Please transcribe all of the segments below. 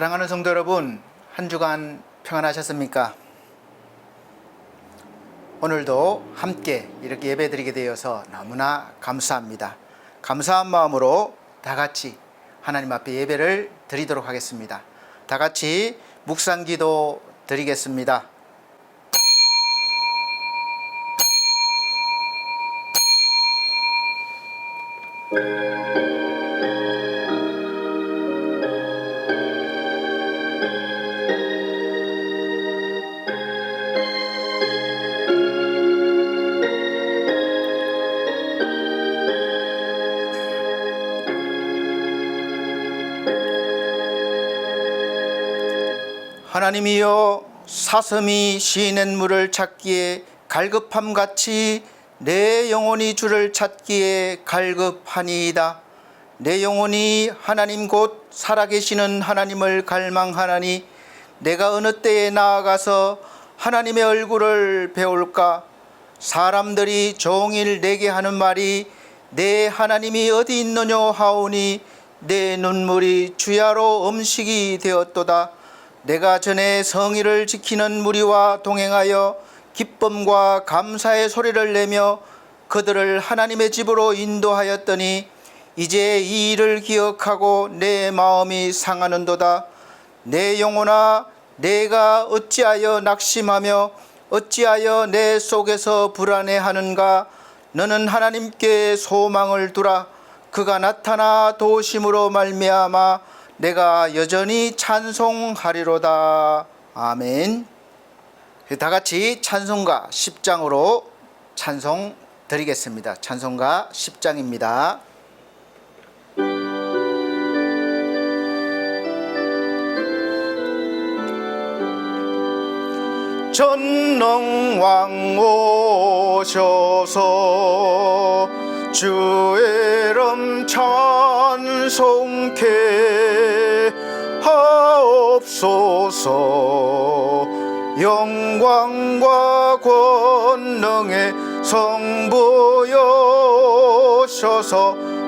사랑하는 성도 여러분, 한 주간 평안하셨습니까? 오늘도 함께 이렇게 예배드리게 되어서 너무나 감사합니다. 감사한 마음으로 다 같이 하나님 앞에 예배를 드리도록 하겠습니다. 다 같이 묵상기도 드리겠습니다. 하나님이여, 사슴이 시낸 물을 찾기에 갈급함같이 내 영혼이 주를 찾기에 갈급하니이다. 내 영혼이 하나님 곧 살아계시는 하나님을 갈망하나니 내가 어느 때에 나아가서 하나님의 얼굴을 배울까? 사람들이 종일 내게 하는 말이 내 하나님이 어디 있느냐 하오니 내 눈물이 주야로 음식이 되었도다. 내가 전에 성의를 지키는 무리와 동행하여 기쁨과 감사의 소리를 내며 그들을 하나님의 집으로 인도하였더니 이제 이 일을 기억하고 내 마음이 상하는도다. 내 영혼아, 내가 어찌하여 낙심하며 어찌하여 내 속에서 불안해하는가? 너는 하나님께 소망을 두라. 그가 나타나 도우심으로 말미암아 내가 여전히 찬송하리로다. 아멘. 다 같이 찬송가 10장으로 찬송 드리겠습니다. 찬송가 10장입니다. 전능왕 오셔서 주의 이름 찬송케 하옵소서. 영광과 권능의 성부여셔서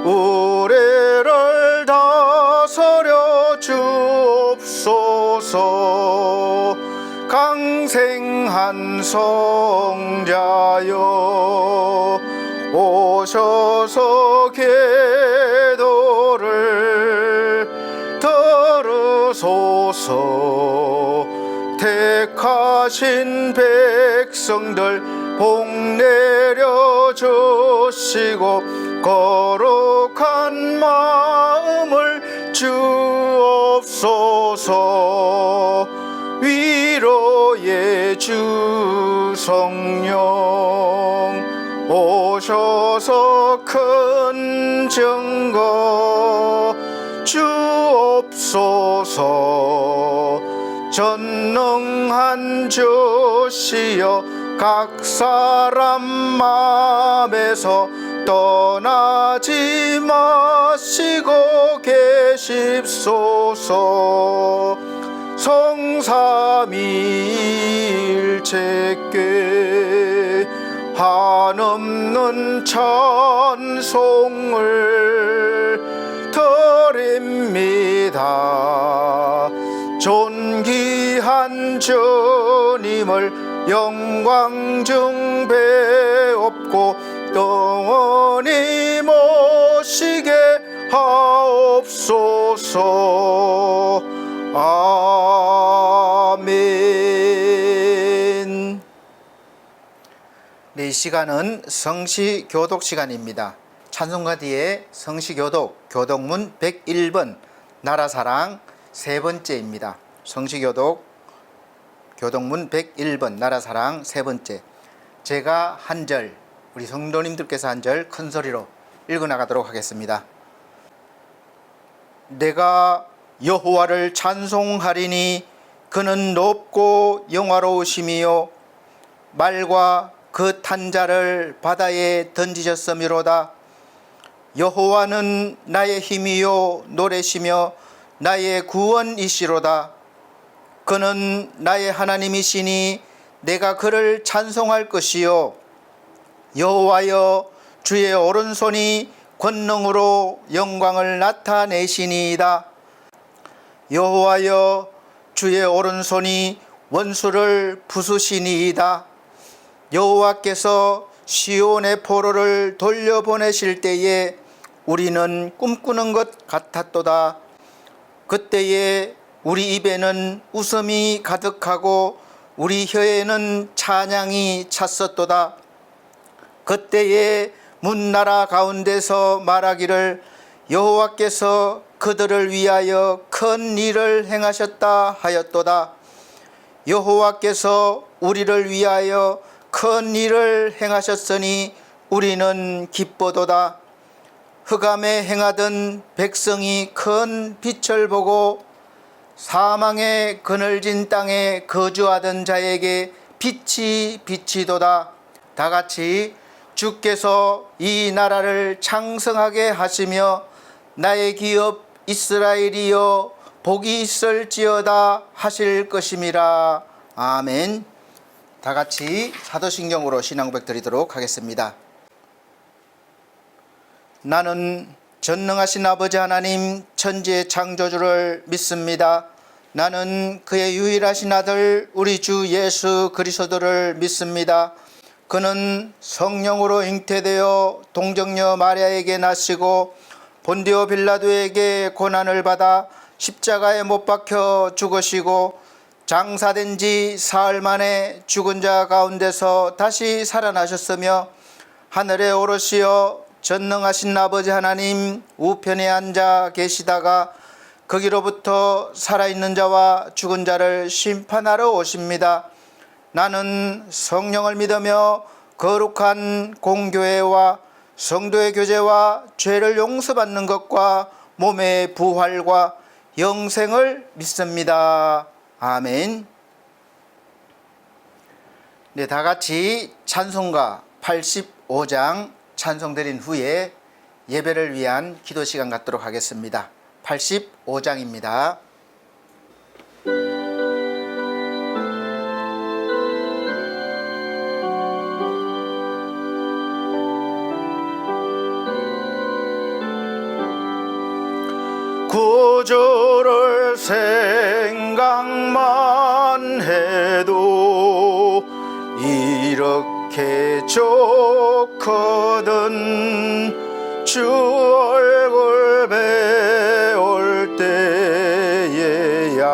우리를 다스려 주옵소서. 강생한 성자여 오셔서 기도를 들으소서. 택하신 백성들 복 내려주시고 거룩한 마음을 주옵소서. 위로의 주 성령 오셔서 큰 증거 주옵소서. 전능한 주시여 각 사람 마음에서 떠나지 마시고 계십소서. 성삼위일체께 한없는 찬송을 드립니다. 존귀한 주님을 영광 중배옵고 영원히 모시게 하옵소서. 아멘. 네, 이 시간은 성시교독 시간입니다. 찬송가 뒤에 성시교독, 교독문 101번, 나라사랑 세 번째입니다. 성시교독, 교독문 101번, 나라사랑 세 번째. 제가 한 절, 우리 성도님들께서 한 절 큰 소리로 읽어나가도록 하겠습니다. 내가 여호와를 찬송하리니 그는 높고 영화로우심이요 말과 그 탄 자를 바다에 던지셨음이로다. 여호와는 나의 힘이요 노래시며 나의 구원이시로다. 그는 나의 하나님이시니 내가 그를 찬송할 것이요 여호와여 주의 오른손이 권능으로 영광을 나타내시니이다. 여호와여 주의 오른손이 원수를 부수시니이다. 여호와께서 시온의 포로를 돌려보내실 때에 우리는 꿈꾸는 것 같았도다. 그때에 우리 입에는 웃음이 가득하고 우리 혀에는 찬양이 찼었도다. 그때에 문나라 가운데서 말하기를 여호와께서 그들을 위하여 큰 일을 행하셨다 하였도다. 여호와께서 우리를 위하여 큰 일을 행하셨으니 우리는 기뻐도다. 흑암에 행하던 백성이 큰 빛을 보고 사망의 그늘진 땅에 거주하던 자에게 빛이 비치도다. 다 같이 주께서 이 나라를 창성하게 하시며 나의 기업 이스라엘이여 복이 있을지어다 하실 것임이라. 아멘. 다 같이 사도신경으로 신앙고백 드리도록 하겠습니다. 나는 전능하신 아버지 하나님 천지의 창조주를 믿습니다. 나는 그의 유일하신 아들 우리 주 예수 그리스도를 믿습니다. 그는 성령으로 잉태되어 동정녀 마리아에게 나시고 본디오 빌라도에게 고난을 받아 십자가에 못 박혀 죽으시고 장사된 지 사흘 만에 죽은 자 가운데서 다시 살아나셨으며 하늘에 오르시어 전능하신 아버지 하나님 우편에 앉아 계시다가 거기로부터 살아있는 자와 죽은 자를 심판하러 오십니다. 나는 성령을 믿으며 거룩한 공교회와 성도의 교제와 죄를 용서받는 것과 몸의 부활과 영생을 믿습니다. 아멘. 네, 다 같이 찬송가 85장 찬송 드린 후에 예배를 위한 기도 시간 갖도록 하겠습니다. 85장입니다. 구주를 생각만 해도 이렇게 좋거든. 주 얼굴 배울 때에야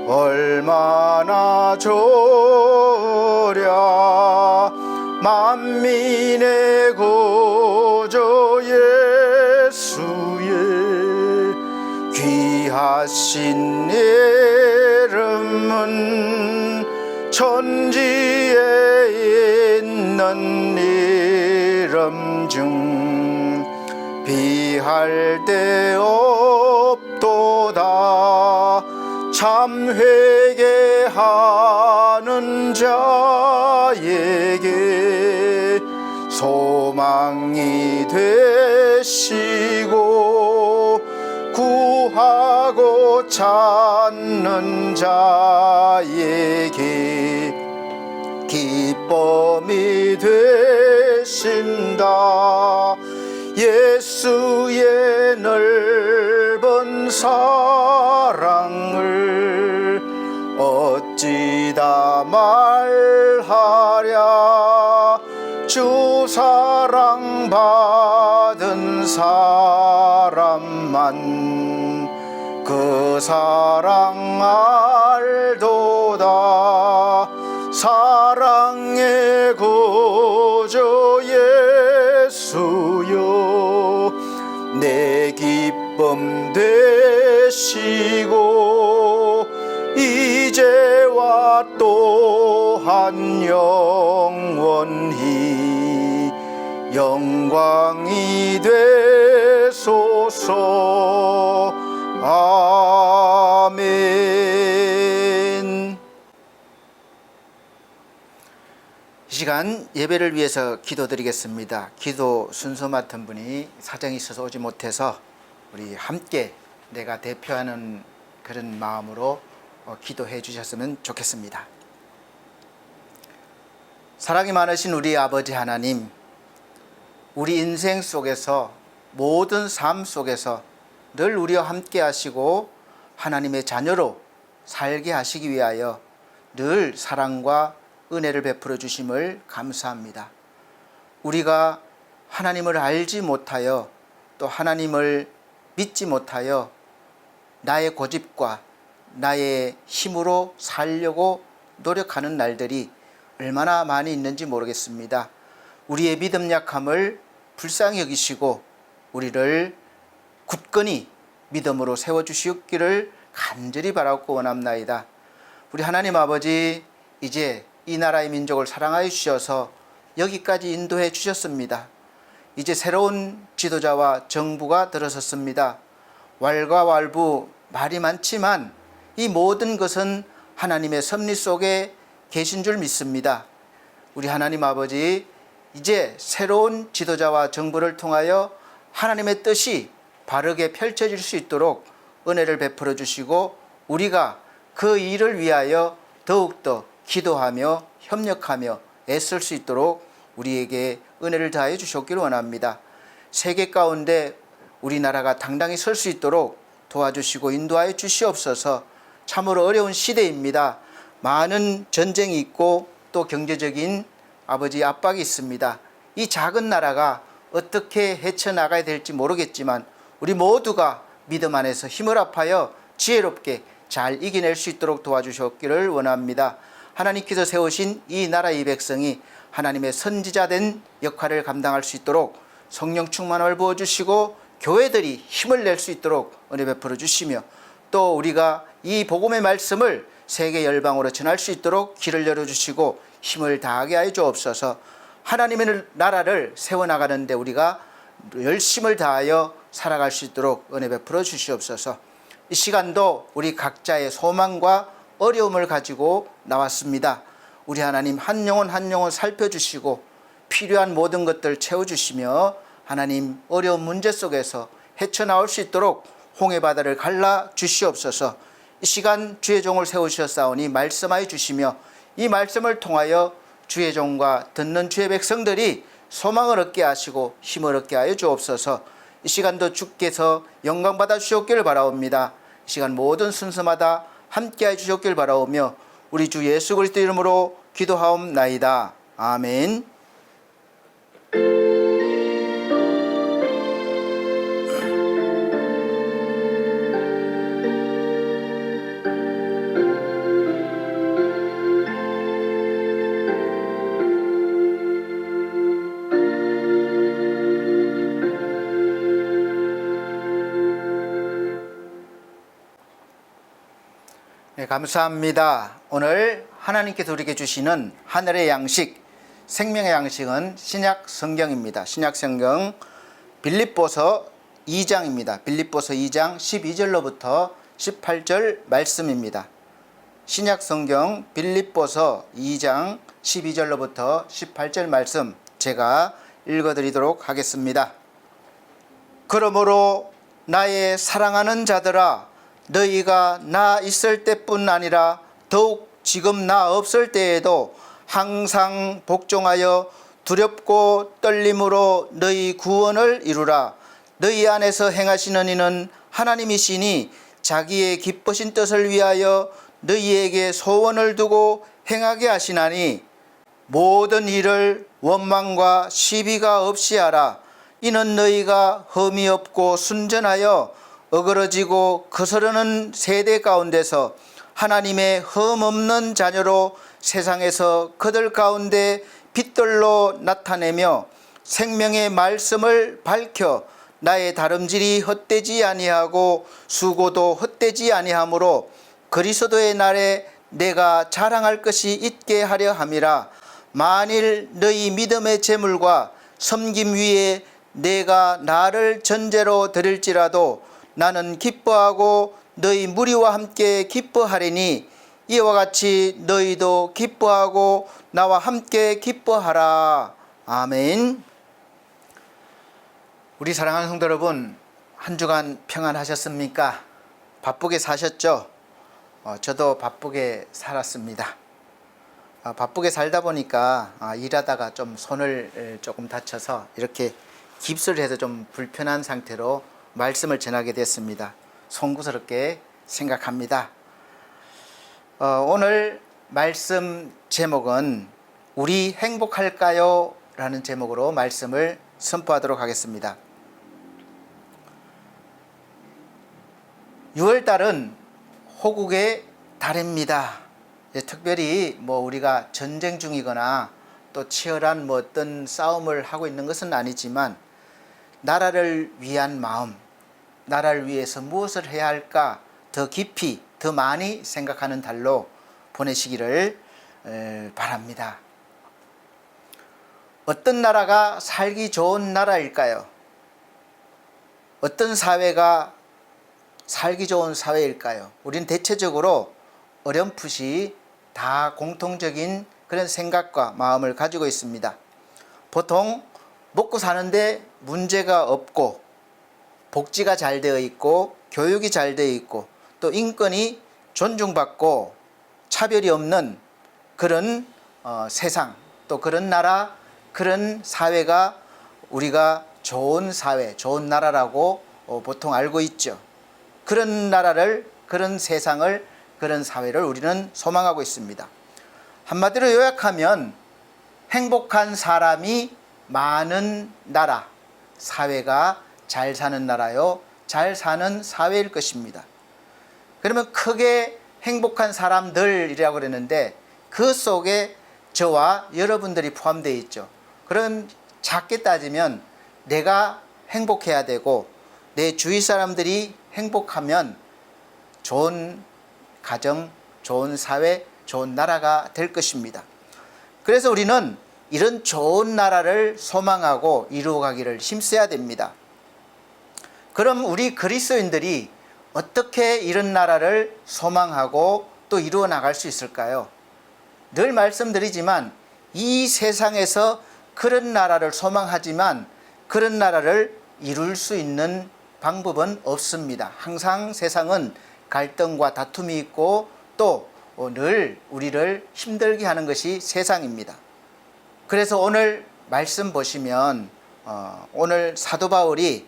얼마나 좋으랴. 만민의 구주 예수의 귀하신 이름은 천지에 있는 이름 중 비할 데 없도다. 참 회개하는 자에게 소망이 되시고 구하고 찾는 자에게 기쁨이 되신다. 예수의 넓은 사랑을 어찌 다 말하랴. 주 사랑 받은 사람만 그 사랑 알도다. 사랑의 구주 예수여 내 기쁨 되시고 이제와 또한 영원히 영광이 되소서. 아멘. 이 시간 예배를 위해서 기도드리겠습니다. 기도 순서 맡은 분이 사정이 있어서 오지 못해서 우리 함께 내가 대표하는 그런 마음으로 기도해 주셨으면 좋겠습니다. 사랑이 많으신 우리 아버지 하나님, 우리 인생 속에서 모든 삶 속에서 늘 우리와 함께 하시고 하나님의 자녀로 살게 하시기 위하여 늘 사랑과 은혜를 베풀어 주심을 감사합니다. 우리가 하나님을 알지 못하여 또 하나님을 믿지 못하여 나의 고집과 나의 힘으로 살려고 노력하는 날들이 얼마나 많이 있는지 모르겠습니다. 우리의 믿음 약함을 불쌍히 여기시고 우리를 굳건히 믿음으로 세워주시옵기를 간절히 바라고 원합나이다. 우리 하나님 아버지, 이제 이 나라의 민족을 사랑하여 주셔서 여기까지 인도해 주셨습니다. 이제 새로운 지도자와 정부가 들어섰습니다. 왈가왈부 말이 많지만 이 모든 것은 하나님의 섭리 속에 계신 줄 믿습니다. 우리 하나님 아버지, 이제 새로운 지도자와 정부를 통하여 하나님의 뜻이 바르게 펼쳐질 수 있도록 은혜를 베풀어 주시고 우리가 그 일을 위하여 더욱더 기도하며 협력하며 애쓸 수 있도록 우리에게 은혜를 다해 주셨기를 원합니다. 세계 가운데 우리나라가 당당히 설 수 있도록 도와주시고 인도하여 주시옵소서. 참으로 어려운 시대입니다. 많은 전쟁이 있고 또 경제적인 아버지 압박이 있습니다. 이 작은 나라가 어떻게 헤쳐나가야 될지 모르겠지만 우리 모두가 믿음 안에서 힘을 합하여 지혜롭게 잘 이겨낼 수 있도록 도와주셨기를 원합니다. 하나님께서 세우신 이 나라 이 백성이 하나님의 선지자된 역할을 감당할 수 있도록 성령 충만을 부어주시고 교회들이 힘을 낼 수 있도록 은혜 베풀어 주시며 또 우리가 이 복음의 말씀을 세계 열방으로 전할 수 있도록 길을 열어주시고 힘을 다하게 하여 주옵소서. 하나님의 나라를 세워나가는데 우리가 열심을 다하여 살아갈 수 있도록 은혜 베풀어 주시옵소서. 이 시간도 우리 각자의 소망과 어려움을 가지고 나왔습니다. 우리 하나님 한 영혼 한 영혼 살펴주시고 필요한 모든 것들 채워주시며 하나님 어려운 문제 속에서 헤쳐나올 수 있도록 홍해바다를 갈라 주시옵소서. 이 시간 주의 종을 세우셨사오니 말씀하여 주시며 이 말씀을 통하여 주의 종과 듣는 주의 백성들이 소망을 얻게 하시고 힘을 얻게 하여 주옵소서. 이 시간도 주께서 영광받아 주셨기를 바라옵니다. 이 시간 모든 순서마다 함께해 주셨기를 바라오며 우리 주 예수 그리스도 이름으로 기도하옵나이다. 아멘. 네, 감사합니다. 오늘 하나님께서 우리에게 주시는 하늘의 양식, 생명의 양식은 신약 성경입니다. 신약 성경 빌립보서 2장입니다. 빌립보서 2장 12절로부터 18절 말씀입니다. 신약 성경 빌립보서 2장 12절로부터 18절 말씀 제가 읽어드리도록 하겠습니다. 그러므로 나의 사랑하는 자들아, 너희가 나 있을 때뿐 아니라 더욱 지금 나 없을 때에도 항상 복종하여 두렵고 떨림으로 너희 구원을 이루라. 너희 안에서 행하시는 이는 하나님이시니 자기의 기쁘신 뜻을 위하여 너희에게 소원을 두고 행하게 하시나니 모든 일을 원망과 시비가 없이 하라. 이는 너희가 흠이 없고 순전하여 어그러지고 거스르는 세대 가운데서 하나님의 흠없는 자녀로 세상에서 그들 가운데 빛들로 나타내며 생명의 말씀을 밝혀 나의 다름질이 헛되지 아니하고 수고도 헛되지 아니하므로 그리스도의 날에 내가 자랑할 것이 있게 하려 함이라. 만일 너희 믿음의 제물과 섬김 위에 내가 나를 전제로 드릴지라도 나는 기뻐하고 너희 무리와 함께 기뻐하리니 이와 같이 너희도 기뻐하고 나와 함께 기뻐하라. 아멘. 우리 사랑하는 성도 여러분, 한 주간 평안하셨습니까? 바쁘게 사셨죠? 저도 바쁘게 살았습니다. 바쁘게 살다 보니까 일하다가 좀 손을 조금 다쳐서 이렇게 깁스를 해서 좀 불편한 상태로 말씀을 전하게 됐습니다. 송구스럽게 생각합니다. 오늘 말씀 제목은 우리 행복할까요? 라는 제목으로 말씀을 선포하도록 하겠습니다. 6월달은 호국의 달입니다. 특별히 우리가 전쟁 중이거나 또 치열한 어떤 싸움을 하고 있는 것은 아니지만 나라를 위한 마음, 나라를 위해서 무엇을 해야 할까 더 깊이 더 많이 생각하는 달로 보내시기를 바랍니다. 어떤 나라가 살기 좋은 나라일까요? 어떤 사회가 살기 좋은 사회일까요? 우리는 대체적으로 어렴풋이 다 공통적인 그런 생각과 마음을 가지고 있습니다. 보통 먹고 사는데 문제가 없고 복지가 잘 되어 있고 교육이 잘 되어 있고 또 인권이 존중받고 차별이 없는 그런 세상, 또 그런 나라, 그런 사회가 우리가 좋은 사회, 좋은 나라라고 보통 알고 있죠. 그런 나라를, 그런 세상을, 그런 사회를 우리는 소망하고 있습니다. 한마디로 요약하면 행복한 사람이 많은 나라, 사회가 잘 사는 나라요, 잘 사는 사회일 것입니다. 그러면 크게 행복한 사람들이라고 그랬는데 그 속에 저와 여러분들이 포함되어 있죠. 그런 작게 따지면 내가 행복해야 되고 내 주위 사람들이 행복하면 좋은 가정, 좋은 사회, 좋은 나라가 될 것입니다. 그래서 우리는 이런 좋은 나라를 소망하고 이루어가기를 힘써야 됩니다. 그럼 우리 그리스도인들이 어떻게 이런 나라를 소망하고 또 이루어 나갈 수 있을까요? 늘 말씀드리지만 이 세상에서 그런 나라를 소망하지만 그런 나라를 이룰 수 있는 방법은 없습니다. 항상 세상은 갈등과 다툼이 있고 또 늘 우리를 힘들게 하는 것이 세상입니다. 그래서 오늘 말씀 보시면 오늘 사도 바울이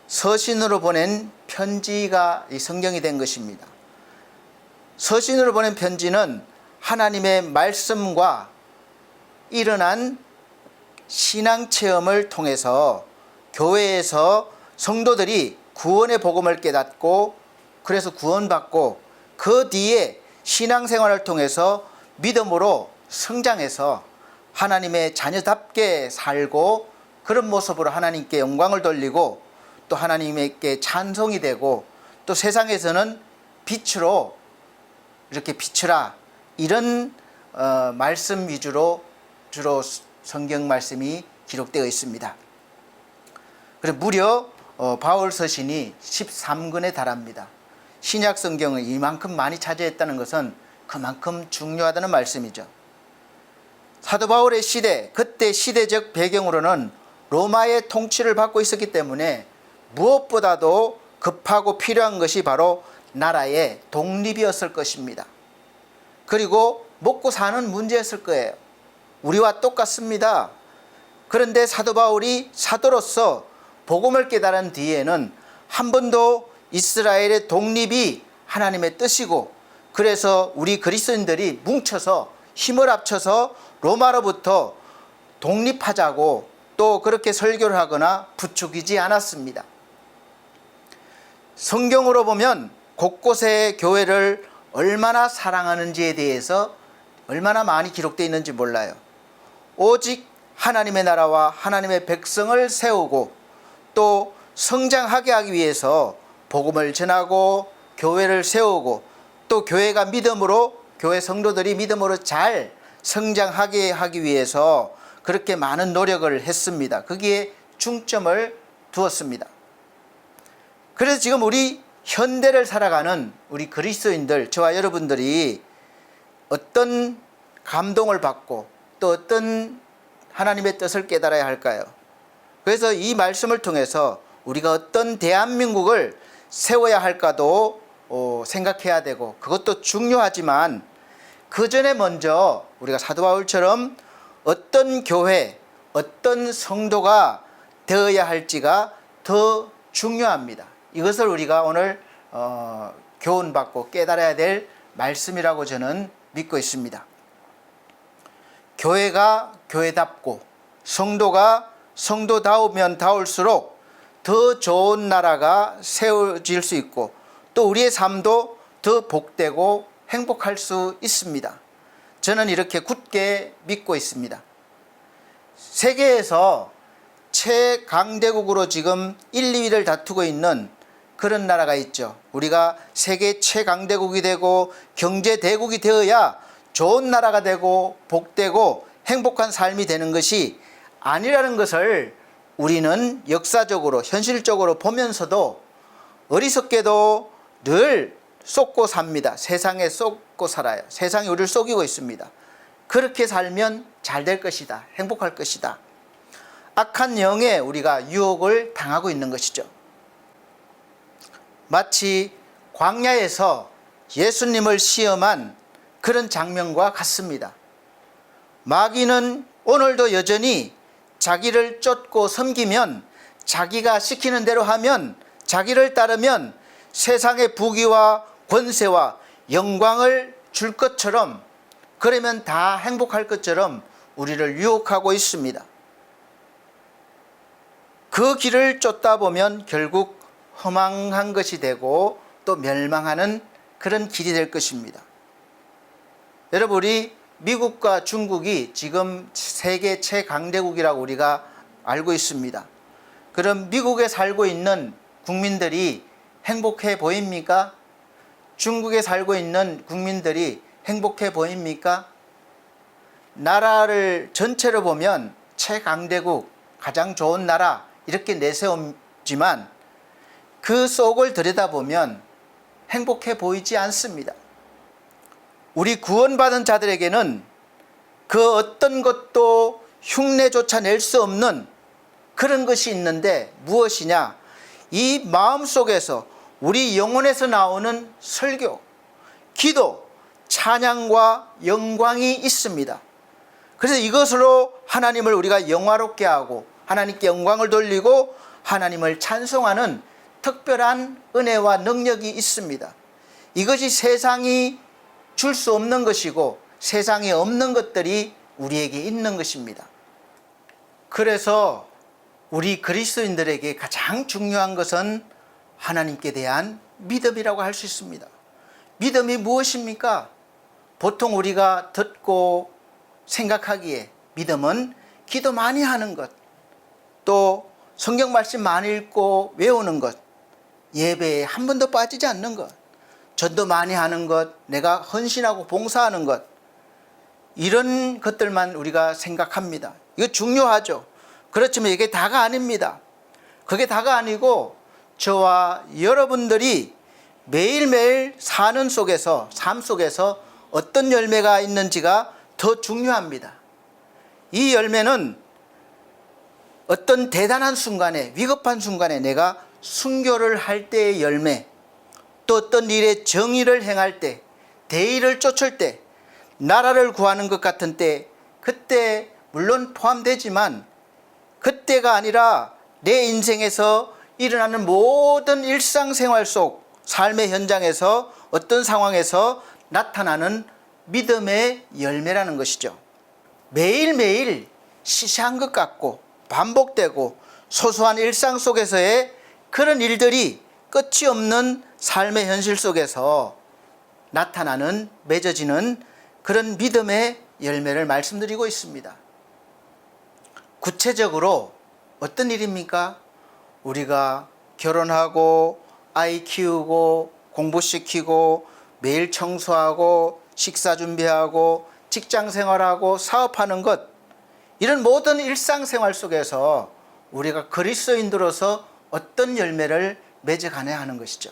서신으로 보낸 편지가 이 성경이 된 것입니다. 서신으로 보낸 편지는 하나님의 말씀과 일어난 신앙 체험을 통해서 교회에서 성도들이 구원의 복음을 깨닫고 그래서 구원받고 그 뒤에 신앙생활을 통해서 믿음으로 성장해서 하나님의 자녀답게 살고 그런 모습으로 하나님께 영광을 돌리고 또 하나님께 찬송이 되고 또 세상에서는 빛으로 이렇게 비추라 이런 말씀 위주로 주로 성경 말씀이 기록되어 있습니다. 그리고 무려 바울 서신이 13권에 달합니다. 신약 성경을 이만큼 많이 차지했다는 것은 그만큼 중요하다는 말씀이죠. 사도 바울의 시대, 그때 시대적 배경으로는 로마의 통치를 받고 있었기 때문에 무엇보다도 급하고 필요한 것이 바로 나라의 독립이었을 것입니다. 그리고 먹고 사는 문제였을 거예요. 우리와 똑같습니다. 그런데 사도 바울이 사도로서 복음을 깨달은 뒤에는 한 번도 이스라엘의 독립이 하나님의 뜻이고 그래서 우리 그리스도인들이 뭉쳐서 힘을 합쳐서 로마로부터 독립하자고 또 그렇게 설교를 하거나 부추기지 않았습니다. 성경으로 보면 곳곳에 교회를 얼마나 사랑하는지에 대해서 얼마나 많이 기록되어 있는지 몰라요. 오직 하나님의 나라와 하나님의 백성을 세우고 또 성장하게 하기 위해서 복음을 전하고 교회를 세우고 또 교회가 믿음으로 교회 성도들이 믿음으로 잘 성장하게 하기 위해서 그렇게 많은 노력을 했습니다. 거기에 중점을 두었습니다. 그래서 지금 우리 현대를 살아가는 우리 그리스도인들 저와 여러분들이 어떤 감동을 받고 또 어떤 하나님의 뜻을 깨달아야 할까요? 그래서 이 말씀을 통해서 우리가 어떤 대한민국을 세워야 할까도 생각해야 되고 그것도 중요하지만 그 전에 먼저 우리가 사도 바울처럼 어떤 교회, 어떤 성도가 되어야 할지가 더 중요합니다. 이것을 우리가 오늘 교훈받고 깨달아야 될 말씀이라고 저는 믿고 있습니다. 교회가 교회답고 성도가 성도다우면 다울수록 더 좋은 나라가 세워질 수 있고 또 우리의 삶도 더 복되고 행복할 수 있습니다. 저는 이렇게 굳게 믿고 있습니다. 세계에서 최강대국으로 지금 1, 2위를 다투고 있는 그런 나라가 있죠. 우리가 세계 최강대국이 되고 경제대국이 되어야 좋은 나라가 되고 복되고 행복한 삶이 되는 것이 아니라는 것을 우리는 역사적으로 현실적으로 보면서도 어리석게도 늘 속고 삽니다. 세상에 속고 살아요. 세상이 우리를 속이고 있습니다. 그렇게 살면 잘 될 것이다. 행복할 것이다. 악한 영에 우리가 유혹을 당하고 있는 것이죠. 마치 광야에서 예수님을 시험한 그런 장면과 같습니다. 마귀는 오늘도 여전히 자기를 쫓고 섬기면, 자기가 시키는 대로 하면, 자기를 따르면 세상의 부귀와 권세와 영광을 줄 것처럼, 그러면 다 행복할 것처럼 우리를 유혹하고 있습니다. 그 길을 쫓다 보면 결국 허망한 것이 되고 또 멸망하는 그런 길이 될 것입니다. 여러분, 우리 미국과 중국이 지금 세계 최강대국이라고 우리가 알고 있습니다. 그럼 미국에 살고 있는 국민들이 행복해 보입니까? 중국에 살고 있는 국민들이 행복해 보입니까? 나라를 전체로 보면 최강대국, 가장 좋은 나라 이렇게 내세우지만 그 속을 들여다보면 행복해 보이지 않습니다. 우리 구원받은 자들에게는 그 어떤 것도 흉내조차 낼 수 없는 그런 것이 있는데 무엇이냐? 이 마음속에서 우리 영혼에서 나오는 설교, 기도, 찬양과 영광이 있습니다. 그래서 이것으로 하나님을 우리가 영화롭게 하고 하나님께 영광을 돌리고 하나님을 찬송하는 특별한 은혜와 능력이 있습니다. 이것이 세상이 줄 수 없는 것이고 세상에 없는 것들이 우리에게 있는 것입니다. 그래서 우리 그리스도인들에게 가장 중요한 것은 하나님께 대한 믿음이라고 할 수 있습니다. 믿음이 무엇입니까? 보통 우리가 듣고 생각하기에 믿음은 기도 많이 하는 것, 또 성경 말씀 많이 읽고 외우는 것, 예배에 한 번도 빠지지 않는 것, 전도 많이 하는 것, 내가 헌신하고 봉사하는 것, 이런 것들만 우리가 생각합니다. 이거 중요하죠. 그렇지만 이게 다가 아닙니다. 그게 다가 아니고 저와 여러분들이 매일매일 사는 속에서, 삶 속에서 어떤 열매가 있는지가 더 중요합니다. 이 열매는 어떤 대단한 순간에, 위급한 순간에 내가 순교를 할 때의 열매, 또 어떤 일에 정의를 행할 때, 대의를 쫓을 때, 나라를 구하는 것 같은 때, 그때 물론 포함되지만 그때가 아니라 내 인생에서 일어나는 모든 일상생활 속 삶의 현장에서 어떤 상황에서 나타나는 믿음의 열매라는 것이죠. 매일매일 시시한 것 같고 반복되고 소소한 일상 속에서의 그런 일들이 끝이 없는 삶의 현실 속에서 나타나는, 맺어지는 그런 믿음의 열매를 말씀드리고 있습니다. 구체적으로 어떤 일입니까? 우리가 결혼하고 아이 키우고 공부시키고 매일 청소하고 식사 준비하고 직장 생활하고 사업하는 것, 이런 모든 일상생활 속에서 우리가 그리스도인으로서 어떤 열매를 맺어가야 하는 것이죠.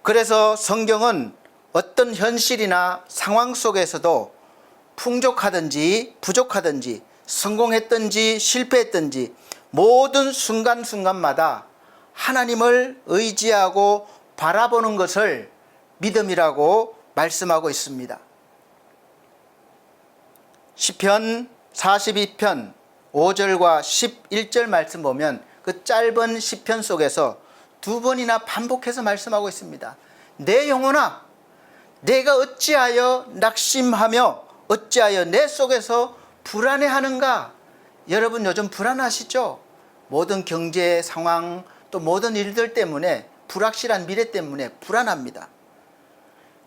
그래서 성경은 어떤 현실이나 상황 속에서도 풍족하든지 부족하든지 성공했든지 실패했든지 모든 순간순간마다 하나님을 의지하고 바라보는 것을 믿음이라고 말씀하고 있습니다. 시편 42편 5절과 11절 말씀 보면 그 짧은 시편 속에서 두 번이나 반복해서 말씀하고 있습니다. 내 영혼아, 내가 어찌하여 낙심하며 어찌하여 내 속에서 불안해하는가? 여러분 요즘 불안하시죠? 모든 경제 상황 또 모든 일들 때문에 불확실한 미래 때문에 불안합니다.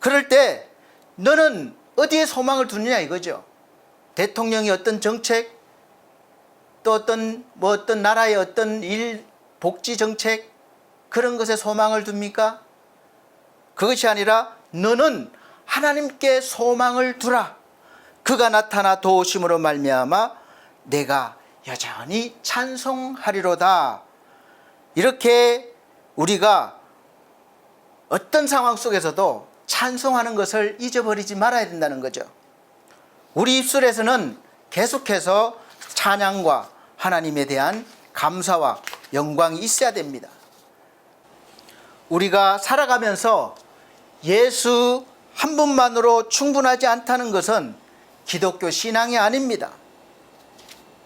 그럴 때 너는 어디에 소망을 두느냐 이거죠. 대통령이 어떤 정책, 또 어떤 나라의 어떤 일, 복지 정책, 그런 것에 소망을 둡니까? 그것이 아니라 너는 하나님께 소망을 두라. 그가 나타나 도우심으로 말미암아 내가 여전히 찬송하리로다. 이렇게 우리가 어떤 상황 속에서도 찬송하는 것을 잊어버리지 말아야 된다는 거죠. 우리 입술에서는 계속해서 찬양과 하나님에 대한 감사와 영광이 있어야 됩니다. 우리가 살아가면서 예수 한 분만으로 충분하지 않다는 것은 기독교 신앙이 아닙니다.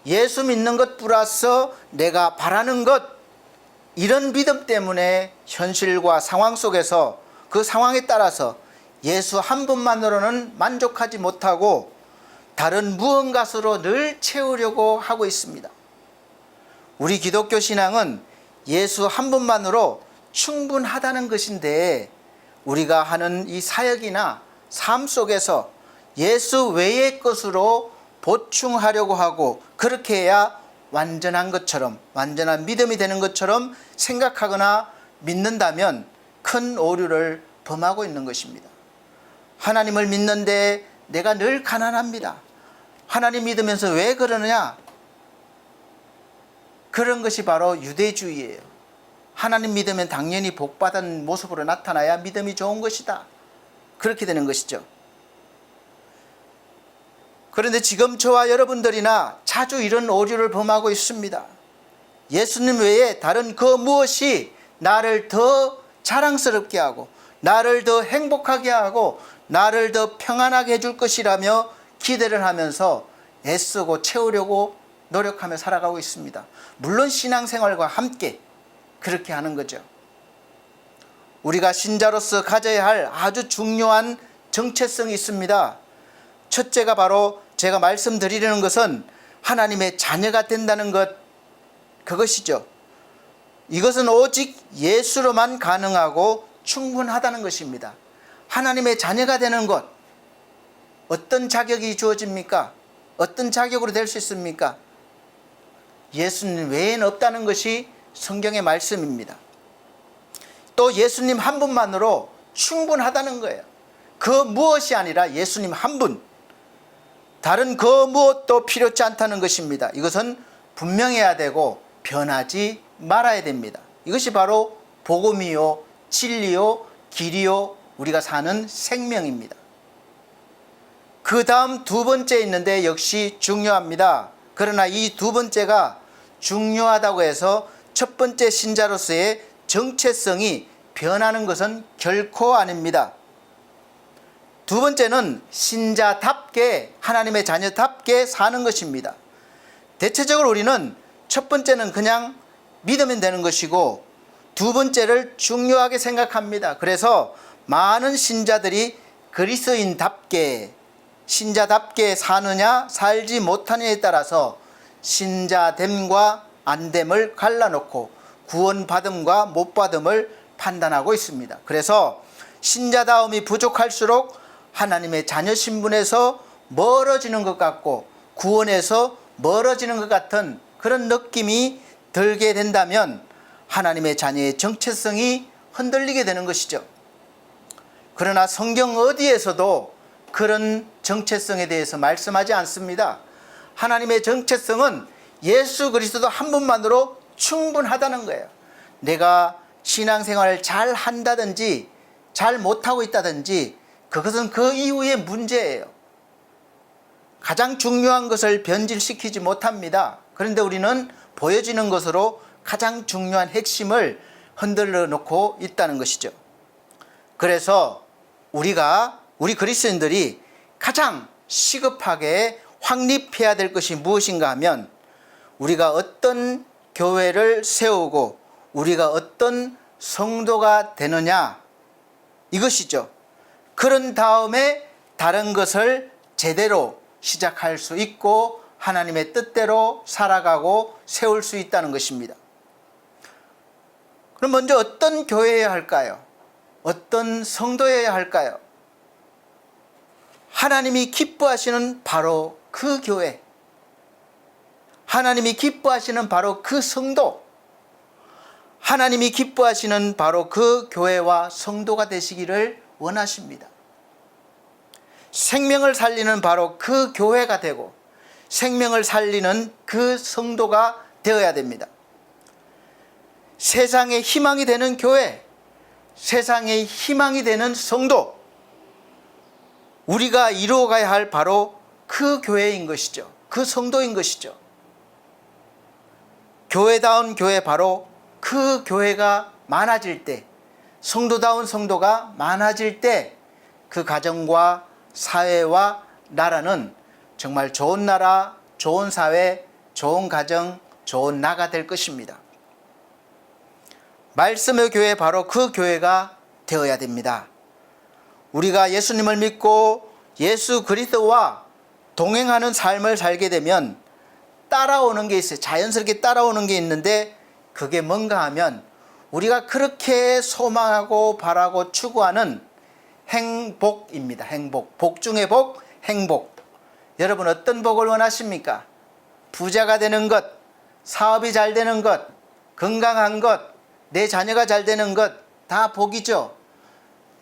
예수 믿는 것 플러스 내가 바라는 것, 이런 믿음 때문에 현실과 상황 속에서 그 상황에 따라서 예수 한 분만으로는 만족하지 못하고 다른 무언가로 늘 채우려고 하고 있습니다. 우리 기독교 신앙은 예수 한 분만으로 충분하다는 것인데, 우리가 하는 이 사역이나 삶 속에서 예수 외의 것으로 보충하려고 하고 그렇게 해야 완전한 것처럼, 완전한 믿음이 되는 것처럼 생각하거나 믿는다면 큰 오류를 범하고 있는 것입니다. 하나님을 믿는데 내가 늘 가난합니다. 하나님 믿으면서 왜 그러느냐? 그런 것이 바로 유대주의예요. 하나님 믿으면 당연히 복받은 모습으로 나타나야 믿음이 좋은 것이다. 그렇게 되는 것이죠. 그런데 지금 저와 여러분들이나 자주 이런 오류를 범하고 있습니다. 예수님 외에 다른 그 무엇이 나를 더 자랑스럽게 하고 나를 더 행복하게 하고 나를 더 평안하게 해줄 것이라며 기대를 하면서 애쓰고 채우려고 노력하며 살아가고 있습니다. 물론 신앙생활과 함께 그렇게 하는 거죠. 우리가 신자로서 가져야 할 아주 중요한 정체성이 있습니다. 첫째가 바로 제가 말씀드리려는 것은 하나님의 자녀가 된다는 것, 그것이죠. 이것은 오직 예수로만 가능하고 충분하다는 것입니다. 하나님의 자녀가 되는 것, 어떤 자격이 주어집니까? 어떤 자격으로 될 수 있습니까? 예수님 외에는 없다는 것이 성경의 말씀입니다. 또 예수님 한 분만으로 충분하다는 거예요. 그 무엇이 아니라 예수님 한 분, 다른 그 무엇도 필요치 않다는 것입니다. 이것은 분명해야 되고 변하지 말아야 됩니다. 이것이 바로 복음이요, 진리요, 길이요, 우리가 사는 생명입니다. 그 다음 두 번째 있는데 역시 중요합니다. 그러나 이 두 번째가 중요하다고 해서 첫 번째 신자로서의 정체성이 변하는 것은 결코 아닙니다. 두 번째는 신자답게, 하나님의 자녀답게 사는 것입니다. 대체적으로 우리는 첫 번째는 그냥 믿으면 되는 것이고 두 번째를 중요하게 생각합니다. 그래서 많은 신자들이 그리스도인답게, 신자답게 사느냐 살지 못하느냐에 따라서 신자됨과 안됨을 갈라놓고 구원받음과 못받음을 판단하고 있습니다. 그래서 신자다움이 부족할수록 하나님의 자녀 신분에서 멀어지는 것 같고 구원에서 멀어지는 것 같은 그런 느낌이 들게 된다면 하나님의 자녀의 정체성이 흔들리게 되는 것이죠. 그러나 성경 어디에서도 그런 정체성에 대해서 말씀하지 않습니다. 하나님의 정체성은 예수 그리스도 한 분만으로 충분하다는 거예요. 내가 신앙생활을 잘 한다든지 잘 못하고 있다든지 그것은 그 이후의 문제예요. 가장 중요한 것을 변질시키지 못합니다. 그런데 우리는 보여지는 것으로 가장 중요한 핵심을 흔들어 놓고 있다는 것이죠. 그래서 우리 그리스도인들이 가장 시급하게 확립해야 될 것이 무엇인가 하면 우리가 어떤 교회를 세우고 우리가 어떤 성도가 되느냐, 이것이죠. 그런 다음에 다른 것을 제대로 시작할 수 있고 하나님의 뜻대로 살아가고 세울 수 있다는 것입니다. 그럼 먼저 어떤 교회여야 할까요? 어떤 성도여야 할까요? 하나님이 기뻐하시는 바로 그 교회, 하나님이 기뻐하시는 바로 그 성도, 하나님이 기뻐하시는 바로 그 교회와 성도가 되시기를 원하십니다. 생명을 살리는 바로 그 교회가 되고 생명을 살리는 그 성도가 되어야 됩니다. 세상의 희망이 되는 교회, 세상의 희망이 되는 성도, 우리가 이루어가야 할 바로 그 교회인 것이죠. 그 성도인 것이죠. 교회다운 교회, 바로 그 교회가 많아질 때, 성도다운 성도가 많아질 때 그 가정과 사회와 나라는 정말 좋은 나라, 좋은 사회, 좋은 가정, 좋은 나가 될 것입니다. 말씀의 교회, 바로 그 교회가 되어야 됩니다. 우리가 예수님을 믿고 예수 그리스도와 동행하는 삶을 살게 되면 따라오는 게 있어요. 자연스럽게 따라오는 게 있는데 그게 뭔가 하면 우리가 그렇게 소망하고 바라고 추구하는 행복입니다. 행복. 복 중에 복, 행복. 여러분 어떤 복을 원하십니까? 부자가 되는 것, 사업이 잘 되는 것, 건강한 것, 내 자녀가 잘 되는 것, 다 복이죠.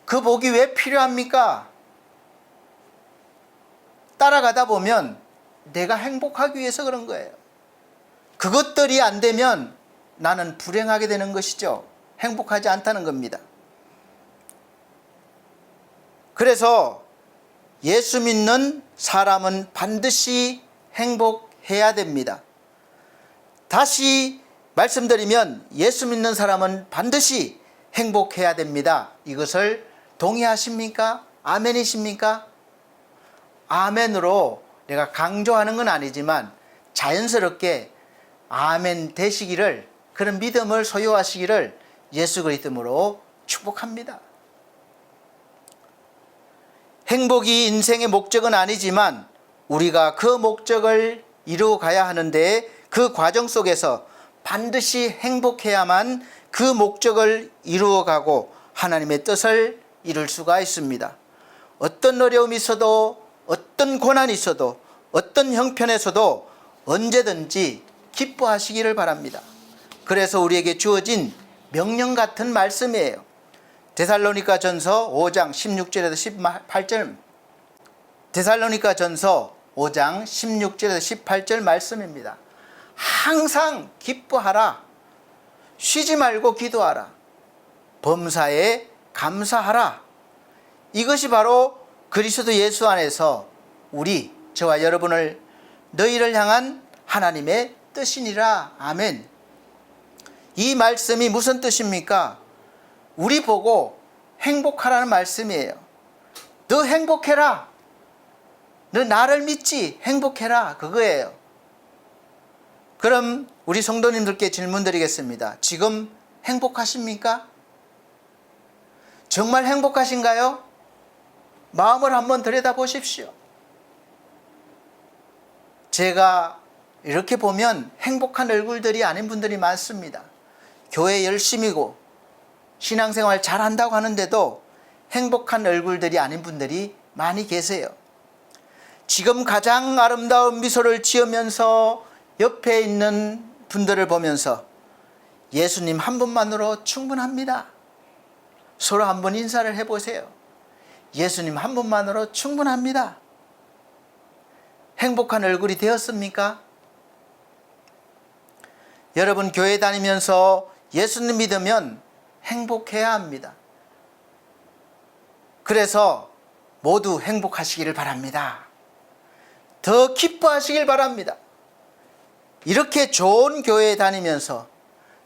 그 복이 왜 필요합니까? 따라가다 보면 내가 행복하기 위해서 그런 거예요. 그것들이 안 되면 나는 불행하게 되는 것이죠. 행복하지 않다는 겁니다. 그래서 예수 믿는 사람은 반드시 행복해야 됩니다. 다시 말씀드리면 예수 믿는 사람은 반드시 행복해야 됩니다. 이것을 동의하십니까? 아멘이십니까? 아멘으로 내가 강조하는 건 아니지만 자연스럽게 아멘 되시기를, 그런 믿음을 소유하시기를 예수 그리스도로 축복합니다. 행복이 인생의 목적은 아니지만 우리가 그 목적을 이루어 가야 하는데 그 과정 속에서 반드시 행복해야만 그 목적을 이루어 가고 하나님의 뜻을 이룰 수가 있습니다. 어떤 어려움이 있어도, 어떤 고난이 있어도, 어떤 형편에서도 언제든지 기뻐하시기를 바랍니다. 그래서 우리에게 주어진 명령 같은 말씀이에요. 데살로니가 전서 5장 16절에서 18절, 데살로니가 전서 5장 16절에서 18절 말씀입니다. 항상 기뻐하라, 쉬지 말고 기도하라, 범사에 감사하라. 이것이 바로 그리스도 예수 안에서 우리, 저와 여러분을, 너희를 향한 하나님의 뜻이니라. 아멘. 이 말씀이 무슨 뜻입니까? 우리 보고 행복하라는 말씀이에요. 너 행복해라, 너 나를 믿지, 행복해라, 그거예요. 그럼 우리 성도님들께 질문 드리겠습니다. 지금 행복하십니까? 정말 행복하신가요? 마음을 한번 들여다보십시오. 제가 이렇게 보면 행복한 얼굴들이 아닌 분들이 많습니다. 교회 열심이고 신앙생활 잘한다고 하는데도 행복한 얼굴들이 아닌 분들이 많이 계세요. 지금 가장 아름다운 미소를 지으면서 옆에 있는 분들을 보면서 예수님 한 분만으로 충분합니다. 서로 한번 인사를 해보세요. 예수님 한 분만으로 충분합니다. 행복한 얼굴이 되었습니까? 여러분 교회 다니면서 예수님 믿으면 행복해야 합니다. 그래서 모두 행복하시기를 바랍니다. 더 기뻐하시길 바랍니다. 이렇게 좋은 교회에 다니면서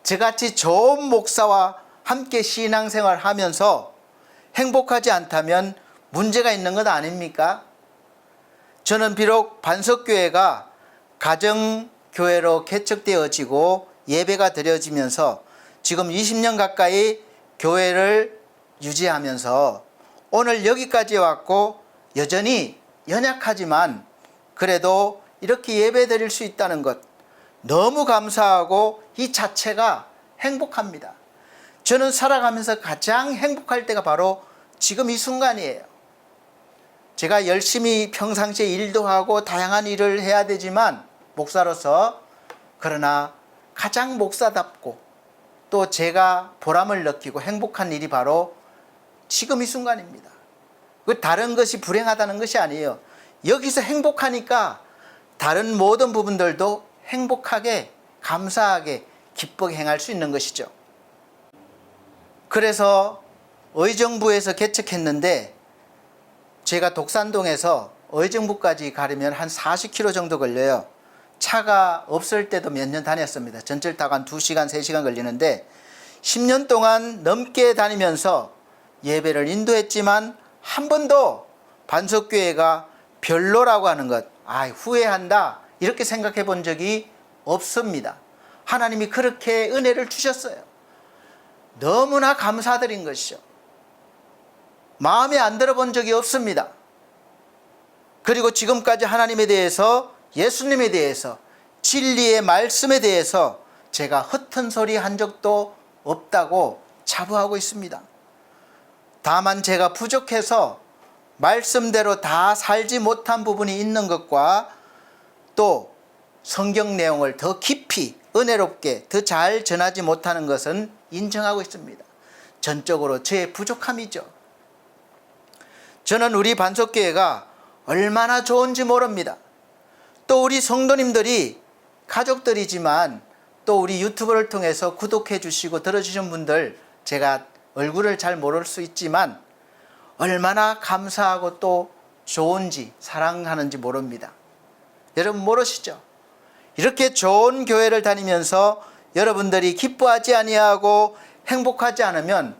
저같이 좋은 목사와 함께 신앙생활 하면서 행복하지 않다면 문제가 있는 것 아닙니까? 저는 비록 반석교회가 가정교회로 개척되어지고 예배가 드려지면서 지금 20년 가까이 교회를 유지하면서 오늘 여기까지 왔고 여전히 연약하지만 그래도 이렇게 예배 드릴 수 있다는 것 너무 감사하고 이 자체가 행복합니다. 저는 살아가면서 가장 행복할 때가 바로 지금 이 순간이에요. 제가 열심히 평상시에 일도 하고 다양한 일을 해야 되지만 목사로서 그러나 가장 목사답고 또 제가 보람을 느끼고 행복한 일이 바로 지금 이 순간입니다. 그 다른 것이 불행하다는 것이 아니에요. 여기서 행복하니까 다른 모든 부분들도 행복하게 감사하게 기쁘게 행할 수 있는 것이죠. 그래서 의정부에서 개척했는데 제가 독산동에서 의정부까지 가려면 한 40km 정도 걸려요. 차가 없을 때도 몇 년 다녔습니다. 전철 타고 한 2시간, 3시간 걸리는데 10년 동안 넘게 다니면서 예배를 인도했지만 한 번도 반석교회가 별로라고 하는 것, 후회한다 이렇게 생각해 본 적이 없습니다. 하나님이 그렇게 은혜를 주셨어요. 너무나 감사드린 것이죠. 마음에 안 들어본 적이 없습니다. 그리고 지금까지 하나님에 대해서 예수님에 대해서 진리의 말씀에 대해서 제가 허튼 소리 한 적도 없다고 자부하고 있습니다. 다만 제가 부족해서 말씀대로 다 살지 못한 부분이 있는 것과 또 성경 내용을 더 깊이 은혜롭게 더 잘 전하지 못하는 것은 인정하고 있습니다. 전적으로 저의 부족함이죠. 저는 우리 반석교회가 얼마나 좋은지 모릅니다. 또 우리 성도님들이 가족들이지만 또 우리 유튜브를 통해서 구독해 주시고 들어주신 분들 제가 얼굴을 잘 모를 수 있지만 얼마나 감사하고 또 좋은지 사랑하는지 모릅니다. 여러분 모르시죠? 이렇게 좋은 교회를 다니면서 여러분들이 기뻐하지 아니하고 행복하지 않으면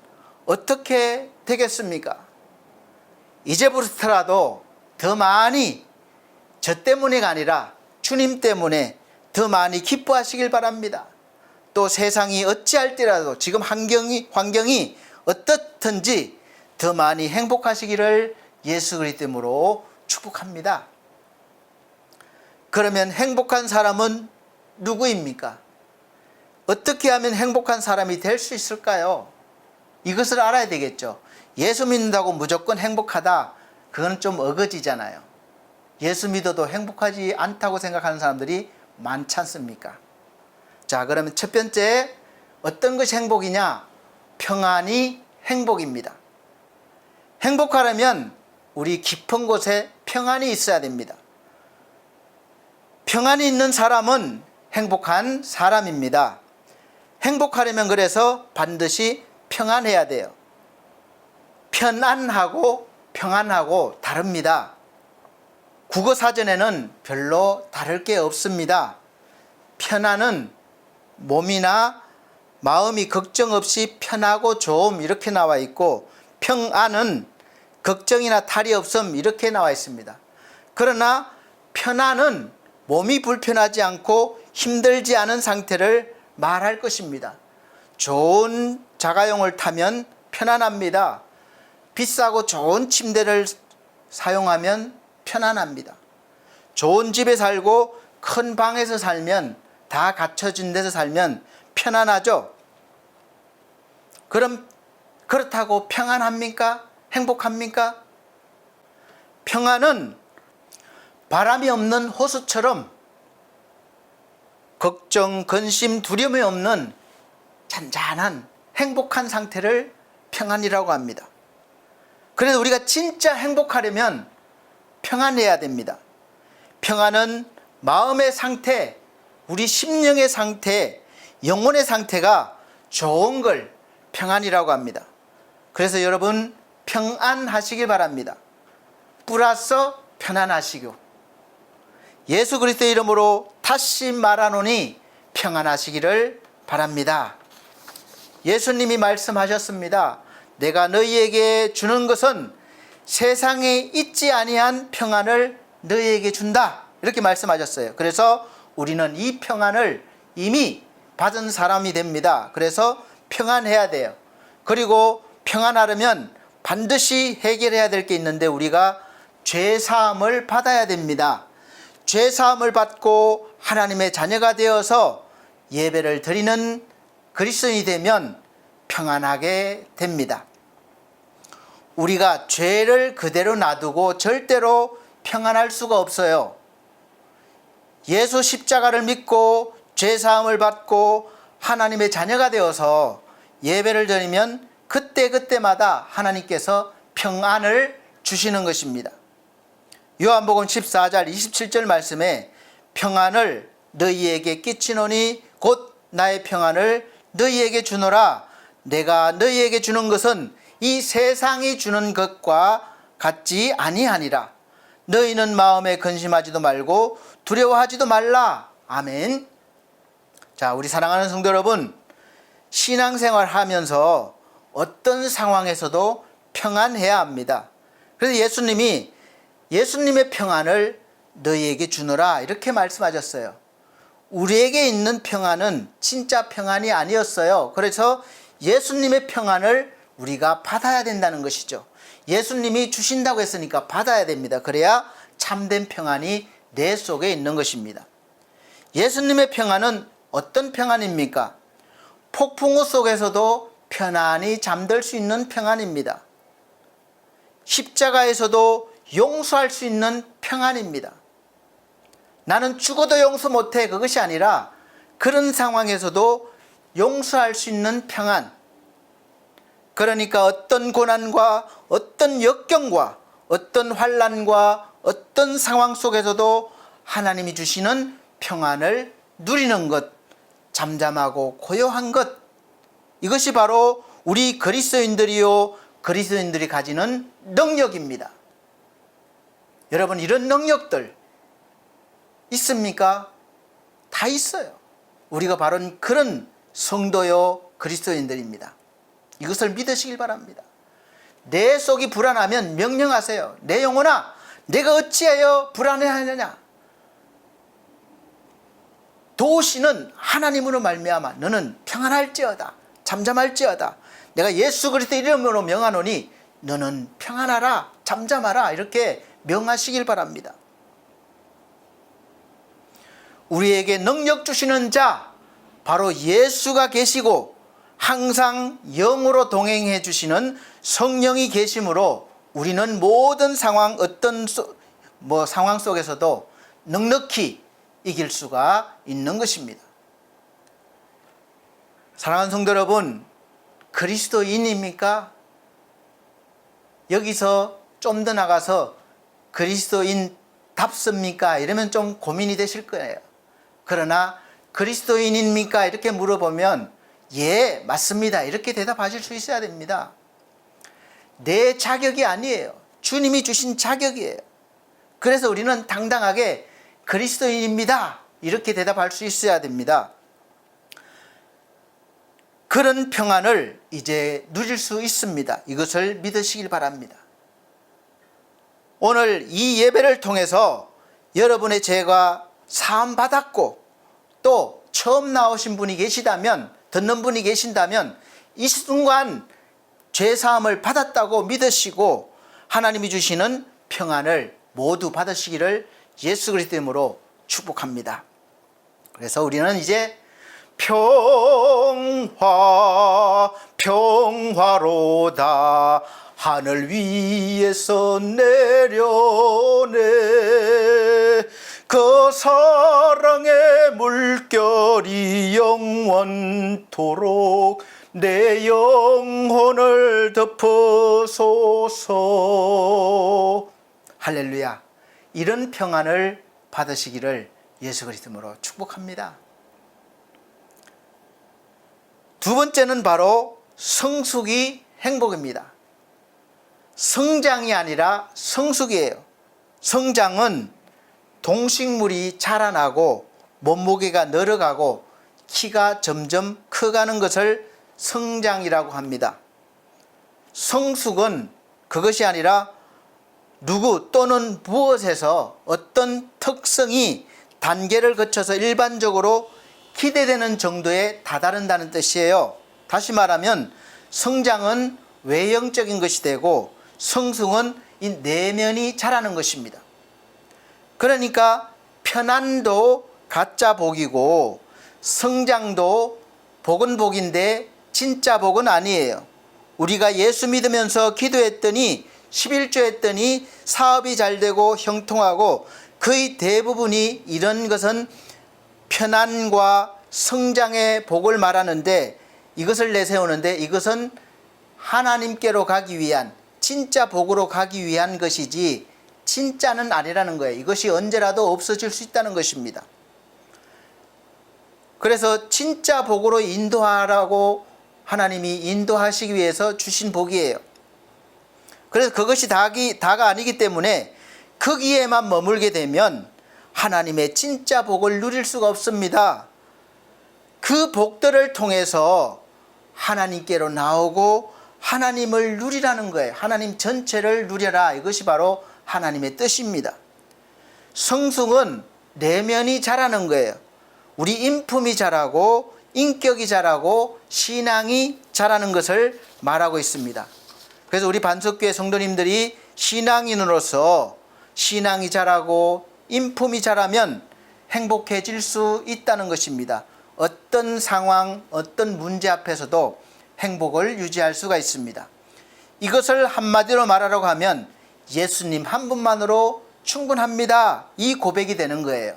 어떻게 되겠습니까? 이제부터라도 더 많이 저 때문에가 아니라 주님 때문에 더 많이 기뻐하시길 바랍니다. 또 세상이 어찌할지라도 지금 환경이 어떻든지 더 많이 행복하시기를 예수 그리스도 이름으로 축복합니다. 그러면 행복한 사람은 누구입니까? 어떻게 하면 행복한 사람이 될 수 있을까요? 이것을 알아야 되겠죠. 예수 믿는다고 무조건 행복하다, 그건 좀 어거지잖아요. 예수 믿어도 행복하지 않다고 생각하는 사람들이 많지 않습니까? 자, 그러면 첫 번째 어떤 것이 행복이냐? 평안이 행복입니다. 행복하려면 우리 깊은 곳에 평안이 있어야 됩니다. 평안이 있는 사람은 행복한 사람입니다. 행복하려면 그래서 반드시 평안해야 돼요. 편안하고 평안하고 다릅니다. 국어 사전에는 별로 다를 게 없습니다. 편안은 몸이나 마음이 걱정 없이 편하고 좋음 이렇게 나와 있고 평안은 걱정이나 탈이 없음 이렇게 나와 있습니다. 그러나 편안은 몸이 불편하지 않고 힘들지 않은 상태를 말할 것입니다. 좋은 자가용을 타면 편안합니다. 비싸고 좋은 침대를 사용하면 편안합니다. 좋은 집에 살고 큰 방에서 살면 다 갖춰진 데서 살면 편안하죠. 그럼 그렇다고 평안합니까? 행복합니까? 평안은 바람이 없는 호수처럼 걱정, 근심, 두려움이 없는 잔잔한 행복한 상태를 평안이라고 합니다. 그래서 우리가 진짜 행복하려면 평안해야 됩니다. 평안은 마음의 상태, 우리 심령의 상태, 영혼의 상태가 좋은 걸 평안이라고 합니다. 그래서 여러분 평안하시길 바랍니다. 플러스 편안하시고 예수 그리스도의 이름으로 다시 말하노니 평안하시기를 바랍니다. 예수님이 말씀하셨습니다. 내가 너희에게 주는 것은 세상에 있지 아니한 평안을 너희에게 준다. 이렇게 말씀하셨어요. 그래서 우리는 이 평안을 이미 받은 사람이 됩니다. 그래서 평안해야 돼요. 그리고 평안하려면 반드시 해결해야 될 게 있는데 우리가 죄사함을 받아야 됩니다. 죄사함을 받고 하나님의 자녀가 되어서 예배를 드리는 그리스도인이 되면 평안하게 됩니다. 우리가 죄를 그대로 놔두고 절대로 평안할 수가 없어요. 예수 십자가를 믿고 죄사함을 받고 하나님의 자녀가 되어서 예배를 드리면 그때그때마다 하나님께서 평안을 주시는 것입니다. 요한복음 14장 27절 말씀에 평안을 너희에게 끼치노니 곧 나의 평안을 너희에게 주노라. 내가 너희에게 주는 것은 이 세상이 주는 것과 같지 아니하니라. 너희는 마음에 근심하지도 말고 두려워하지도 말라. 아멘. 자, 우리 사랑하는 성도 여러분, 신앙생활 하면서 어떤 상황에서도 평안해야 합니다. 그래서 예수님의 평안을 너희에게 주노라 이렇게 말씀하셨어요. 우리에게 있는 평안은 진짜 평안이 아니었어요. 그래서 예수님의 평안을 우리가 받아야 된다는 것이죠. 예수님이 주신다고 했으니까 받아야 됩니다. 그래야 참된 평안이 내 속에 있는 것입니다. 예수님의 평안은 어떤 평안입니까? 폭풍우 속에서도 편안히 잠들 수 있는 평안입니다. 십자가에서도 용서할 수 있는 평안입니다. 나는 죽어도 용서 못해 그것이 아니라 그런 상황에서도 용서할 수 있는 평안. 그러니까 어떤 고난과 어떤 역경과 어떤 환난과 어떤 상황 속에서도 하나님이 주시는 평안을 누리는 것, 잠잠하고 고요한 것, 이것이 바로 우리 그리스도인들이 가지는 능력입니다. 여러분, 이런 능력들 있습니까? 다 있어요. 우리가 바로 그런 성도요 그리스도인들입니다. 이것을 믿으시길 바랍니다. 내 속이 불안하면 명령하세요. 내 영혼아, 내가 어찌하여 불안해하느냐? 도우시는 하나님으로 말미암아 너는 평안할지어다, 잠잠할지어다. 내가 예수 그리스도 이름으로 명하노니 너는 평안하라, 잠잠하라, 이렇게 명하시길 바랍니다. 우리에게 능력 주시는 자, 바로 예수가 계시고 항상 영으로 동행해 주시는 성령이 계심으로 우리는 모든 상황, 상황 속에서도 넉넉히 이길 수가 있는 것입니다. 사랑하는 성도 여러분, 그리스도인입니까? 여기서 좀 더 나가서 그리스도인답습니까? 이러면 좀 고민이 되실 거예요. 그러나 그리스도인입니까? 이렇게 물어보면 예, 맞습니다, 이렇게 대답하실 수 있어야 됩니다. 내 자격이 아니에요. 주님이 주신 자격이에요. 그래서 우리는 당당하게 그리스도인입니다, 이렇게 대답할 수 있어야 됩니다. 그런 평안을 이제 누릴 수 있습니다. 이것을 믿으시길 바랍니다. 오늘 이 예배를 통해서 여러분의 죄가 사함받았고 또 처음 나오신 분이 계시다면, 듣는 분이 계신다면 이 순간 죄사함을 받았다고 믿으시고 하나님이 주시는 평안을 모두 받으시기를 예수 그리스도 이름으로 축복합니다. 그래서 우리는 이제 평화로다 하늘 위에서 내려오네 그 사랑의 물결이 영원토록 내 영혼을 덮어소서. 할렐루야. 이런 평안을 받으시기를 예수 그리스도로 축복합니다. 두 번째는 바로 성숙이 행복입니다. 성장이 아니라 성숙이에요. 성장은 동식물이 자라나고 몸무게가 늘어가고 키가 점점 커가는 것을 성장이라고 합니다. 성숙은 그것이 아니라 누구 또는 무엇에서 어떤 특성이 단계를 거쳐서 일반적으로 기대되는 정도에 다다른다는 뜻이에요. 다시 말하면 성장은 외형적인 것이 되고 성숙은 이 내면이 자라는 것입니다. 그러니까 편안도 가짜 복이고 성장도 복은 복인데 진짜 복은 아니에요. 우리가 예수 믿으면서 기도했더니 11조 했더니 사업이 잘 되고 형통하고 거의 대부분이 이런 것은 편안과 성장의 복을 말하는데 이것을 내세우는데 이것은 하나님께로 가기 위한 진짜 복으로 가기 위한 것이지 진짜는 아니라는 거예요. 이것이 언제라도 없어질 수 있다는 것입니다. 그래서 진짜 복으로 인도하라고 하나님이 인도하시기 위해서 주신 복이에요. 그래서 그것이 다가 아니기 때문에 거기에만 머물게 되면 하나님의 진짜 복을 누릴 수가 없습니다. 그 복들을 통해서 하나님께로 나오고 하나님을 누리라는 거예요. 하나님 전체를 누려라. 이것이 바로 하나님의 뜻입니다. 성숙은 내면이 자라는 거예요. 우리 인품이 자라고 인격이 자라고 신앙이 자라는 것을 말하고 있습니다. 그래서 우리 반석교회 성도님들이 신앙인으로서 신앙이 자라고 인품이 자라면 행복해질 수 있다는 것입니다. 어떤 상황, 어떤 문제 앞에서도 행복을 유지할 수가 있습니다. 이것을 한마디로 말하라고 하면 예수님 한 분만으로 충분합니다. 이 고백이 되는 거예요.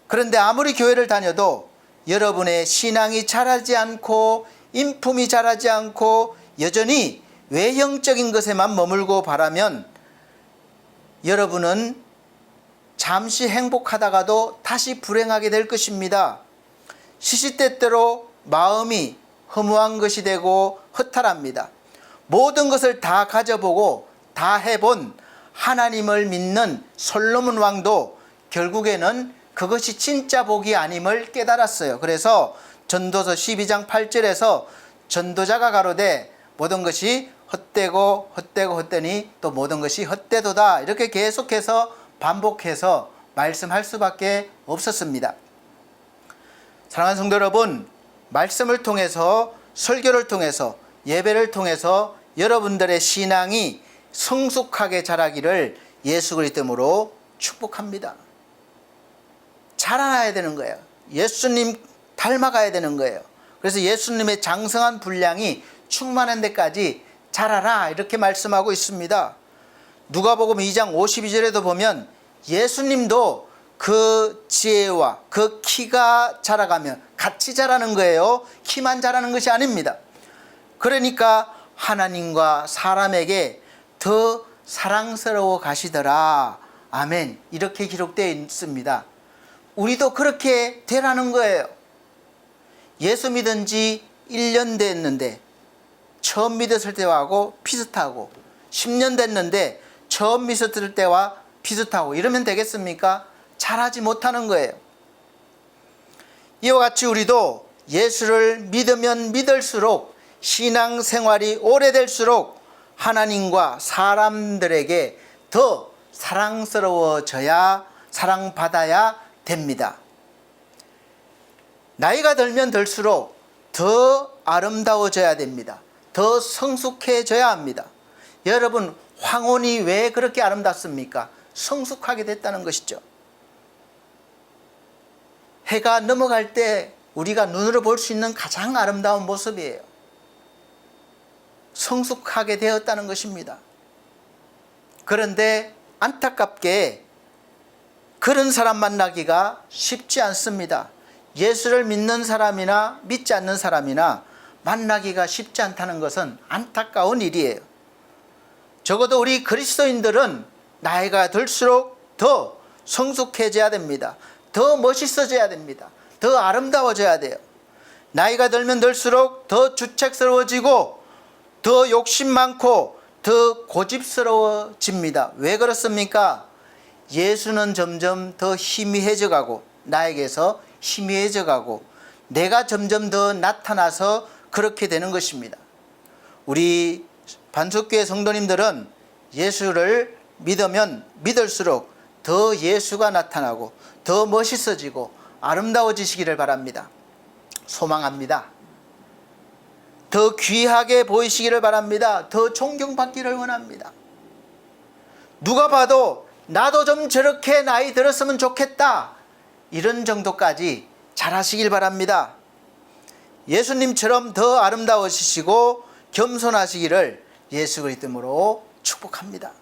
그런데 아무리 교회를 다녀도 여러분의 신앙이 자라지 않고 인품이 자라지 않고 여전히 외형적인 것에만 머물고 바라면 여러분은 잠시 행복하다가도 다시 불행하게 될 것입니다. 시시때때로 마음이 허무한 것이 되고 허탈합니다. 모든 것을 다 가져보고 다 해본 하나님을 믿는 솔로몬 왕도 결국에는 그것이 진짜 복이 아님을 깨달았어요. 그래서 전도서 12장 8절에서 전도자가 가로되 모든 것이 헛되고 헛되고 헛되니 또 모든 것이 헛되도다. 이렇게 계속해서 반복해서 말씀할 수밖에 없었습니다. 사랑하는 성도 여러분, 말씀을 통해서 설교를 통해서 예배를 통해서 여러분들의 신앙이 성숙하게 자라기를 예수 그리스도로 축복합니다. 자라나야 되는 거예요. 예수님 닮아가야 되는 거예요. 그래서 예수님의 장성한 분량이 충만한 데까지 자라라 이렇게 말씀하고 있습니다. 누가복음 2장 52절에도 보면 예수님도 그 지혜와 그 키가 자라가면 같이 자라는 거예요. 키만 자라는 것이 아닙니다. 그러니까 하나님과 사람에게 더 사랑스러워 가시더라. 아멘. 이렇게 기록되어 있습니다. 우리도 그렇게 되라는 거예요. 예수 믿은 지 1년 됐는데 처음 믿었을 때하고 비슷하고 10년 됐는데 처음 믿었을 때와 비슷하고 이러면 되겠습니까? 잘하지 못하는 거예요. 이와 같이 우리도 예수를 믿으면 믿을수록 신앙생활이 오래될수록 하나님과 사람들에게 더 사랑스러워져야 사랑받아야 됩니다. 나이가 들면 들수록 더 아름다워져야 됩니다. 더 성숙해져야 합니다. 여러분, 황혼이 왜 그렇게 아름답습니까? 성숙하게 됐다는 것이죠. 해가 넘어갈 때 우리가 눈으로 볼 수 있는 가장 아름다운 모습이에요. 성숙하게 되었다는 것입니다. 그런데 안타깝게 그런 사람 만나기가 쉽지 않습니다. 예수를 믿는 사람이나 믿지 않는 사람이나 만나기가 쉽지 않다는 것은 안타까운 일이에요. 적어도 우리 그리스도인들은 나이가 들수록 더 성숙해져야 됩니다. 더 멋있어져야 됩니다. 더 아름다워져야 돼요. 나이가 들면 들수록 더 주책스러워지고 더 욕심 많고 더 고집스러워집니다. 왜 그렇습니까? 예수는 점점 더 희미해져 가고 나에게서 희미해져 가고 내가 점점 더 나타나서 그렇게 되는 것입니다. 우리 반석교회 성도님들은 예수를 믿으면 믿을수록 더 예수가 나타나고 더 멋있어지고 아름다워지시기를 바랍니다. 소망합니다. 더 귀하게 보이시기를 바랍니다. 더 존경받기를 원합니다. 누가 봐도 나도 좀 저렇게 나이 들었으면 좋겠다, 이런 정도까지 잘하시길 바랍니다. 예수님처럼 더 아름다워지시고 겸손하시기를 예수 그리스도로 축복합니다.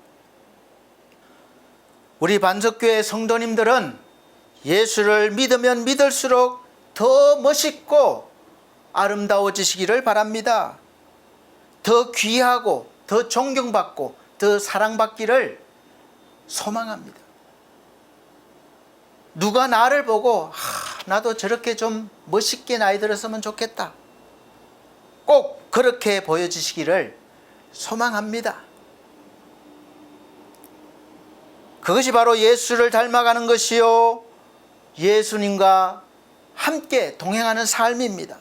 우리 반석교회 성도님들은 예수를 믿으면 믿을수록 더 멋있고 아름다워지시기를 바랍니다. 더 귀하고 더 존경받고 더 사랑받기를 소망합니다. 누가 나를 보고 나도 저렇게 좀 멋있게 나이 들었으면 좋겠다, 꼭 그렇게 보여주시기를 소망합니다. 그것이 바로 예수를 닮아가는 것이요, 예수님과 함께 동행하는 삶입니다.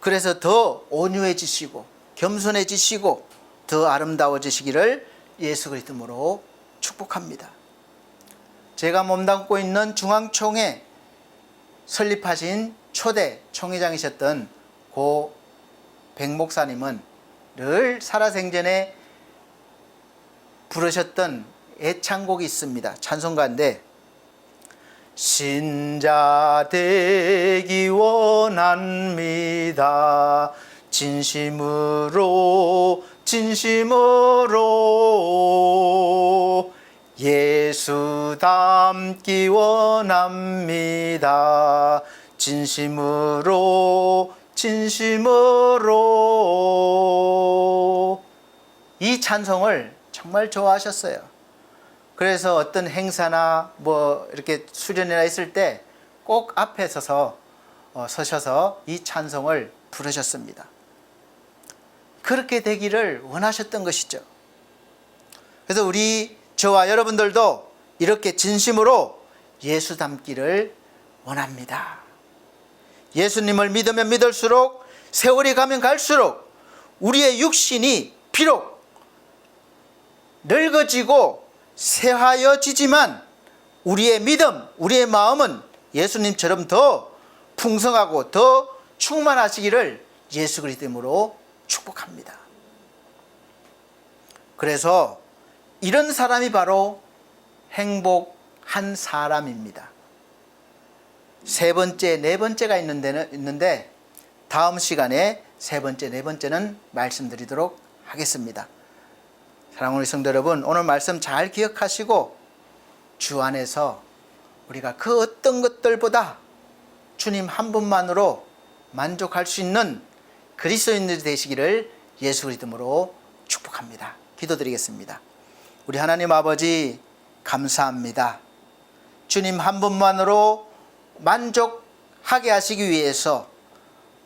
그래서 더 온유해지시고 겸손해지시고 더 아름다워지시기를 예수 그리스도로 축복합니다. 제가 몸담고 있는 중앙총회 설립하신 초대 총회장이셨던 고 백목사님은 늘 살아생전에 부르셨던 애창곡이 있습니다. 찬송가인데, 신자 되기 원합니다. 진심으로 예수 닮기 원합니다. 진심으로 이 찬송을 정말 좋아하셨어요. 그래서 어떤 행사나 이렇게 수련회나 있을 때 꼭 앞에 서셔서 이 찬송을 부르셨습니다. 그렇게 되기를 원하셨던 것이죠. 그래서 저와 여러분들도 이렇게 진심으로 예수 닮기를 원합니다. 예수님을 믿으면 믿을수록, 세월이 가면 갈수록 우리의 육신이 비록 늙어지고 쇠하여지지만 우리의 믿음, 우리의 마음은 예수님처럼 더 풍성하고 더 충만하시기를 예수 그리스도 이름으로 축복합니다. 그래서 이런 사람이 바로 행복한 사람입니다. 세 번째, 네 번째가 있는데 다음 시간에 세 번째, 네 번째는 말씀드리도록 하겠습니다. 사랑하는 우리 성도 여러분, 오늘 말씀 잘 기억하시고 주 안에서 우리가 그 어떤 것들보다 주님 한 분만으로 만족할 수 있는 그리스도인들이 되시기를 예수 그리스도로 축복합니다. 기도드리겠습니다. 우리 하나님 아버지, 감사합니다. 주님 한 분만으로 만족하게 하시기 위해서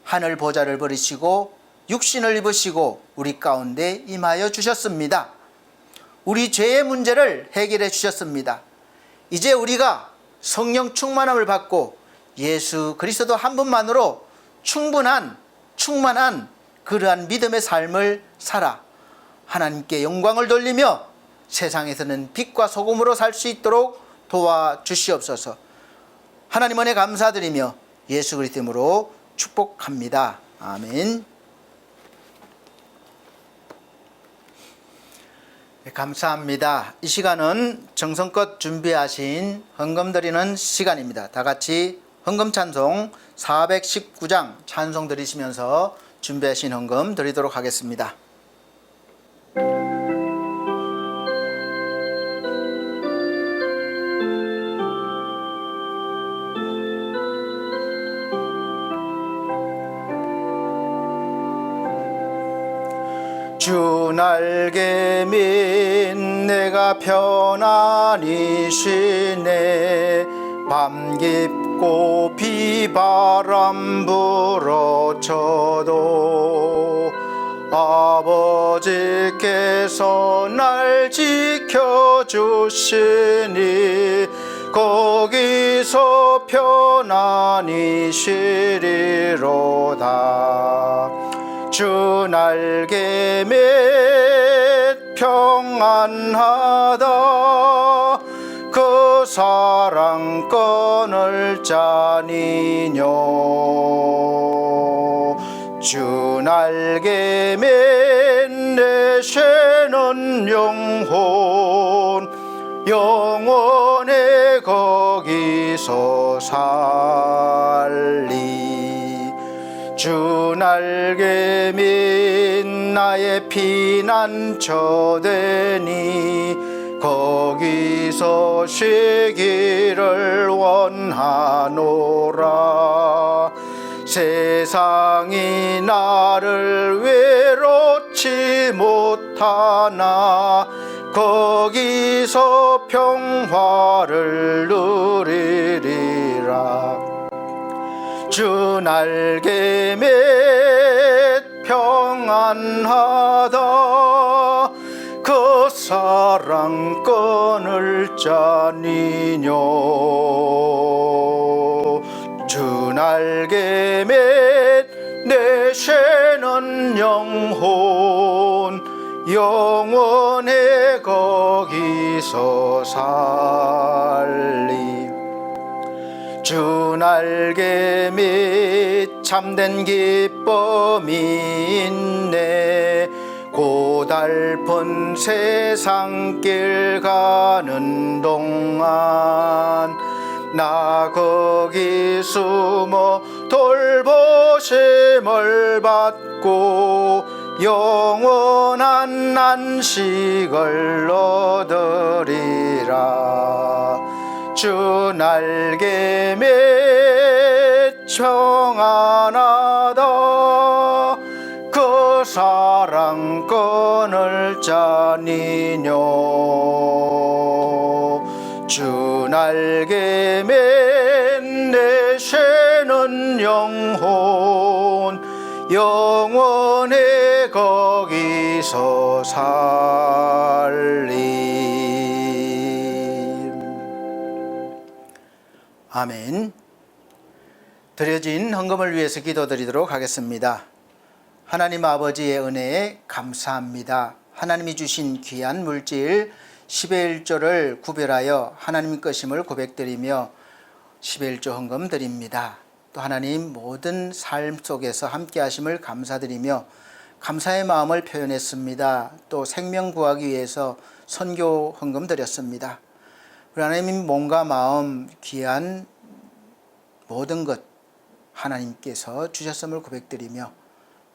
하늘 보좌를 버리시고 육신을 입으시고 우리 가운데 임하여 주셨습니다. 우리 죄의 문제를 해결해 주셨습니다. 이제 우리가 성령 충만함을 받고 예수 그리스도 한 분만으로 충만한 그러한 믿음의 삶을 살아 하나님께 영광을 돌리며 세상에서는 빛과 소금으로 살 수 있도록 도와주시옵소서. 하나님 은혜 감사드리며 예수 그리스도 이름으로 축복합니다. 아멘. 네, 감사합니다. 이 시간은 정성껏 준비하신 헌금 드리는 시간입니다. 다 같이 헌금 찬송 419장 찬송 드리시면서 준비하신 헌금 드리도록 하겠습니다. 주 날개민 내가 편안히 쉬네. 밤 깊고 비바람 불어쳐도 아버지께서 날 지켜주시니 거기서 편안히 쉬리로다. 주 날개 맷 평안하다. 그 사랑 끊을 자니뇨. 주 날개 맨 내쉬는 영혼 영원에 거기서 살리 주 날개 맨 나의 피난처 되니 거기서 쉬기를 원하노라 세상이 나를 외롭지 못하나 거기서 평화를 누리리라 주 날개 맷 평안하다 그 사랑 끊을 자니뇨 주 날개 맷 내쉬는 영혼 영원에 거기서 살리 주 날개 밑 참된 기쁨이 있네 고달픈 세상길 가는 동안 나 거기 숨어 돌보심을 받고 영원한 안식을 얻으리라 주 날개 맺 평안하다 그 사랑 끊을 자니뇨 주 날개 맺 내쉬는 영혼 영원에 거기서 살리 아멘. 드려진 헌금을 위해서 기도드리도록 하겠습니다. 하나님 아버지의 은혜에 감사합니다. 하나님이 주신 귀한 물질 10의 1조를 구별하여 하나님 것임을 고백드리며 10의 1조 헌금 드립니다. 또 하나님 모든 삶 속에서 함께 하심을 감사드리며 감사의 마음을 표현했습니다. 또 생명 구하기 위해서 선교 헌금 드렸습니다. 우리 하나님 몸과 마음 귀한 모든 것 하나님께서 주셨음을 고백드리며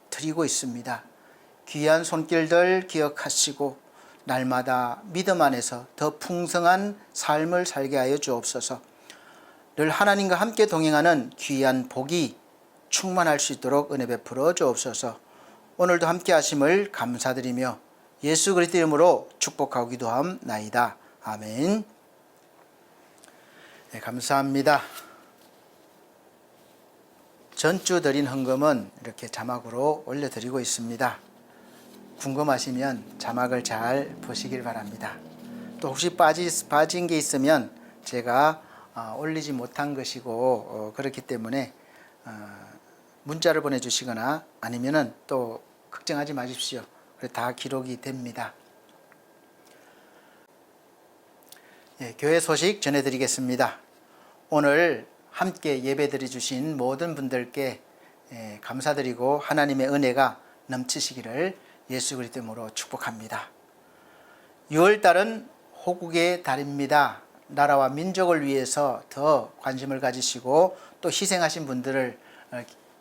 드리고 있습니다. 귀한 손길들 기억하시고 날마다 믿음 안에서 더 풍성한 삶을 살게 하여 주옵소서. 늘 하나님과 함께 동행하는 귀한 복이 충만할 수 있도록 은혜 베풀어 주옵소서. 오늘도 함께 하심을 감사드리며 예수 그리스도 이름으로 축복하고 기도함나이다. 아멘. 네, 감사합니다. 전주 드린 헌금은 이렇게 자막으로 올려드리고 있습니다. 궁금하시면 자막을 잘 보시길 바랍니다. 또 혹시 빠진 게 있으면 제가 올리지 못한 것이고 그렇기 때문에 문자를 보내주시거나 아니면은 또 걱정하지 마십시오. 다 기록이 됩니다. 예, 교회 소식 전해드리겠습니다. 오늘 함께 예배드려 주신 모든 분들께 감사드리고 하나님의 은혜가 넘치시기를 예수 그리스도 이름으로 축복합니다. 6월달은 호국의 달입니다. 나라와 민족을 위해서 더 관심을 가지시고 또 희생하신 분들을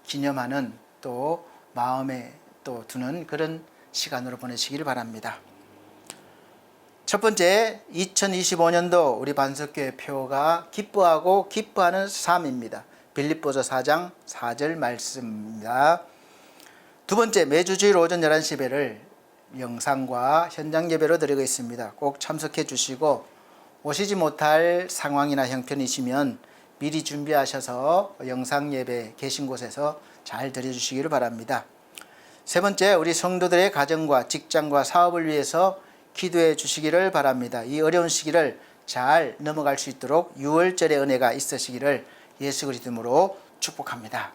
기념하는 또 마음에 또 두는 그런 시간으로 보내시기를 바랍니다. 첫 번째 2025년도 우리 반석교회 표가 기뻐하고 기뻐하는 삶입니다. 빌립보서 4장 4절 말씀입니다. 두 번째 매주 주일 오전 11시 예배를 영상과 현장 예배로 드리고 있습니다. 꼭 참석해 주시고 오시지 못할 상황이나 형편이시면 미리 준비하셔서 영상 예배 계신 곳에서 잘 드려주시기를 바랍니다. 세 번째 우리 성도들의 가정과 직장과 사업을 위해서 기도해 주시기를 바랍니다. 이 어려운 시기를 잘 넘어갈 수 있도록 6월절의 은혜가 있으시기를 예수 그리스도 이름으로 축복합니다.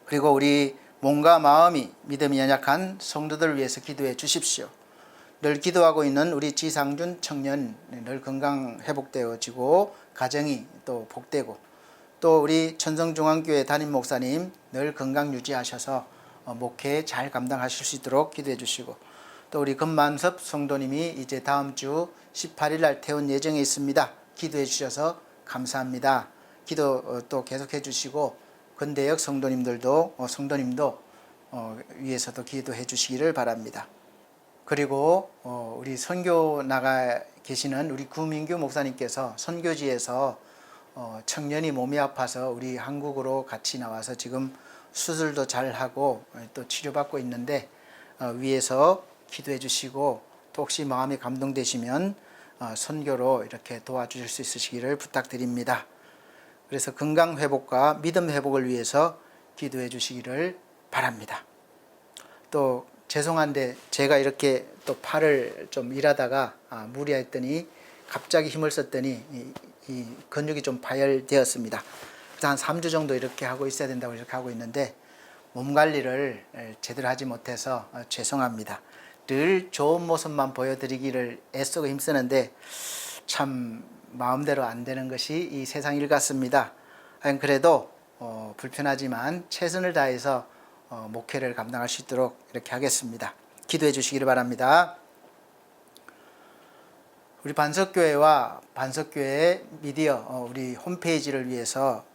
그리고 우리 몸과 마음이 믿음이 연약한 성도들을 위해서 기도해 주십시오. 늘 기도하고 있는 우리 지상준 청년 늘 건강 회복되어지고 가정이 또 복되고 또 우리 천성중앙교회 담임 목사님 늘 건강 유지하셔서 목회 잘 감당하실 수 있도록 기도해 주시고, 또 우리 금만섭 성도님이 이제 다음 주 18일 날 퇴원 예정에 있습니다. 기도해 주셔서 감사합니다. 기도 또 계속해 주시고, 건대역 성도님도 위해서도 기도해 주시기를 바랍니다. 그리고 우리 선교 나가 계시는 우리 구민규 목사님께서 선교지에서 청년이 몸이 아파서 우리 한국으로 같이 나와서 지금 수술도 잘 하고 또 치료받고 있는데, 위에서 기도해 주시고, 또 혹시 마음이 감동되시면 선교로 이렇게 도와주실 수 있으시기를 부탁드립니다. 그래서 건강 회복과 믿음 회복을 위해서 기도해 주시기를 바랍니다. 또 죄송한데 제가 이렇게 또 팔을 좀 일하다가 무리했더니 갑자기 힘을 썼더니 이 근육이 좀 파열되었습니다. 그래서 한 3주 정도 이렇게 하고 있어야 된다고 이렇게 하고 있는데, 몸 관리를 제대로 하지 못해서 죄송합니다. 늘 좋은 모습만 보여드리기를 애쓰고 힘쓰는데 참 마음대로 안 되는 것이 이 세상 일 같습니다. 그래도 불편하지만 최선을 다해서 목회를 감당할 수 있도록 이렇게 하겠습니다. 기도해 주시기를 바랍니다. 우리 반석교회와 반석교회 미디어 우리 홈페이지를 위해서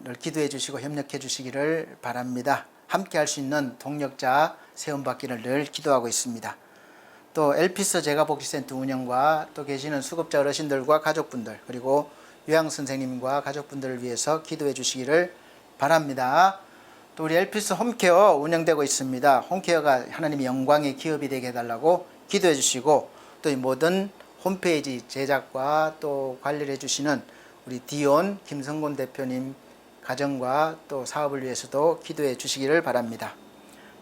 늘 기도해 주시고 협력해 주시기를 바랍니다. 함께 할 수 있는 동력자 세움받기를 늘 기도하고 있습니다. 또 엘피스 재가복지센터 운영과 또 계시는 수급자 어르신들과 가족분들, 그리고 요양선생님과 가족분들을 위해서 기도해 주시기를 바랍니다. 또 우리 엘피스 홈케어 운영되고 있습니다. 홈케어가 하나님의 영광의 기업이 되게 해달라고 기도해 주시고, 또 이 모든 홈페이지 제작과 또 관리를 해주시는 우리 디온 김성곤 대표님 가정과 또 사업을 위해서도 기도해 주시기를 바랍니다.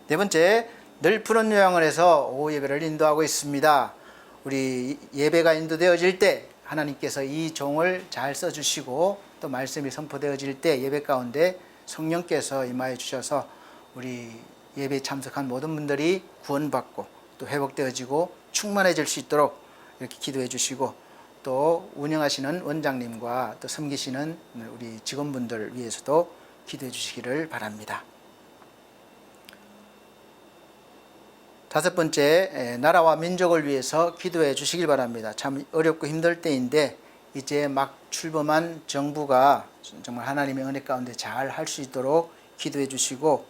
네 번째, 늘 푸른 요양을 해서 오후 예배를 인도하고 있습니다. 우리 예배가 인도되어질 때 하나님께서 이 종을 잘 써주시고, 또 말씀이 선포되어질 때 예배 가운데 성령께서 임하여 주셔서 우리 예배에 참석한 모든 분들이 구원받고 또 회복되어지고 충만해질 수 있도록 이렇게 기도해 주시고, 또 운영하시는 원장님과 또 섬기시는 우리 직원분들을 위해서도 기도해 주시기를 바랍니다. 다섯 번째, 나라와 민족을 위해서 기도해 주시길 바랍니다. 참 어렵고 힘들 때인데 이제 막 출범한 정부가 정말 하나님의 은혜 가운데 잘 할 수 있도록 기도해 주시고,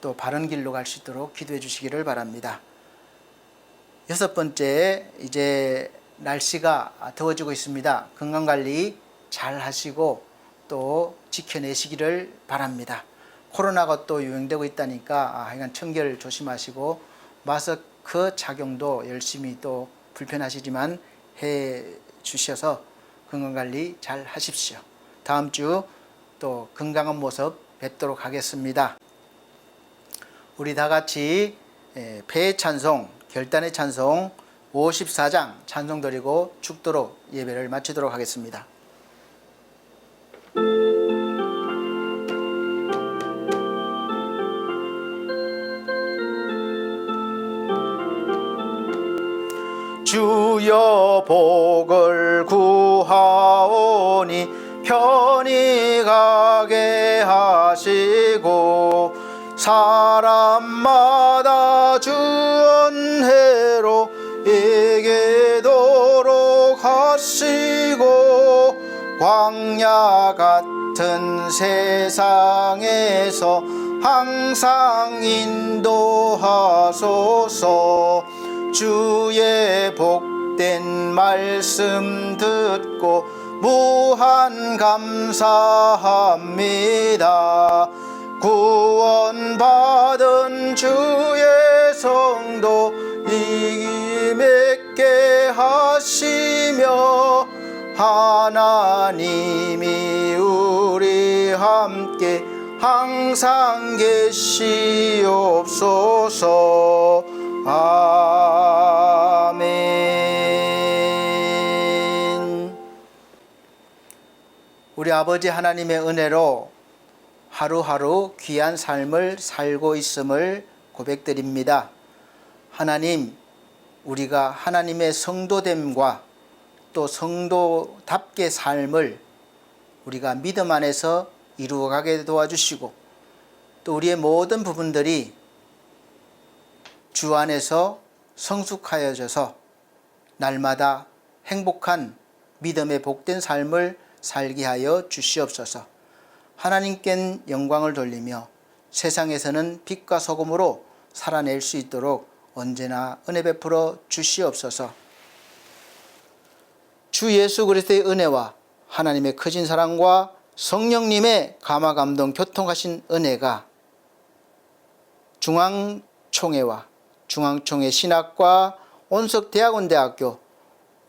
또 바른 길로 갈 수 있도록 기도해 주시기를 바랍니다. 여섯 번째, 이제 날씨가 더워지고 있습니다. 건강관리 잘 하시고 또 지켜내시기를 바랍니다. 코로나가 또 유행되고 있다니까 하여간 청결 조심하시고, 마스크 착용도 열심히 또 불편하시지만 해 주셔서 건강관리 잘 하십시오. 다음 주 또 건강한 모습 뵙도록 하겠습니다. 우리 다 같이 배의 찬송, 결단의 찬송 54장 찬송 드리고 축도로 예배를 마치도록 하겠습니다. 주여 복을 구하오니 편히 가게 하시고, 사람마다 주 은혜로 이기도록 하시고, 광야 같은 세상에서 항상 인도하소서. 주의 복된 말씀 듣고 무한 감사합니다. 구원받은 주의 성도 이기 맺게 하시며, 하나님이 우리 함께 항상 계시옵소서. 아멘. 우리 아버지 하나님의 은혜로 하루하루 귀한 삶을 살고 있음을 고백드립니다. 하나님, 우리가 하나님의 성도됨과 또 성도답게 삶을 우리가 믿음 안에서 이루어가게 도와주시고, 또 우리의 모든 부분들이 주 안에서 성숙하여져서 날마다 행복한 믿음의 복된 삶을 살게 하여 주시옵소서. 하나님께 영광을 돌리며 세상에서는 빛과 소금으로 살아낼 수 있도록 언제나 은혜 베풀어 주시옵소서. 주 예수 그리스도의 은혜와 하나님의 크신 사랑과 성령님의 감화 감동 교통하신 은혜가 중앙총회와 중앙총회 신학과 온석대학원대학교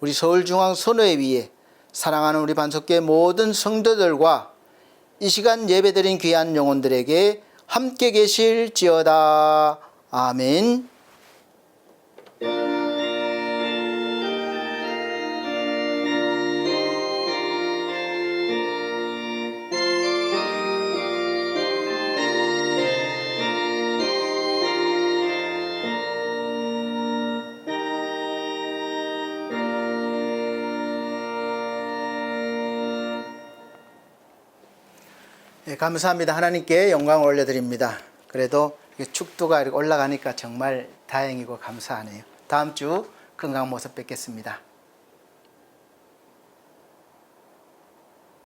우리 서울중앙선교회에 사랑하는 우리 반석교회 모든 성도들과 이 시간 예배드린 귀한 영혼들에게 함께 계실지어다. 아멘. 네, 감사합니다. 하나님께 영광을 올려드립니다. 그래도 축도가 이렇게 올라가니까 정말 다행이고 감사하네요. 다음 주 건강한 모습 뵙겠습니다.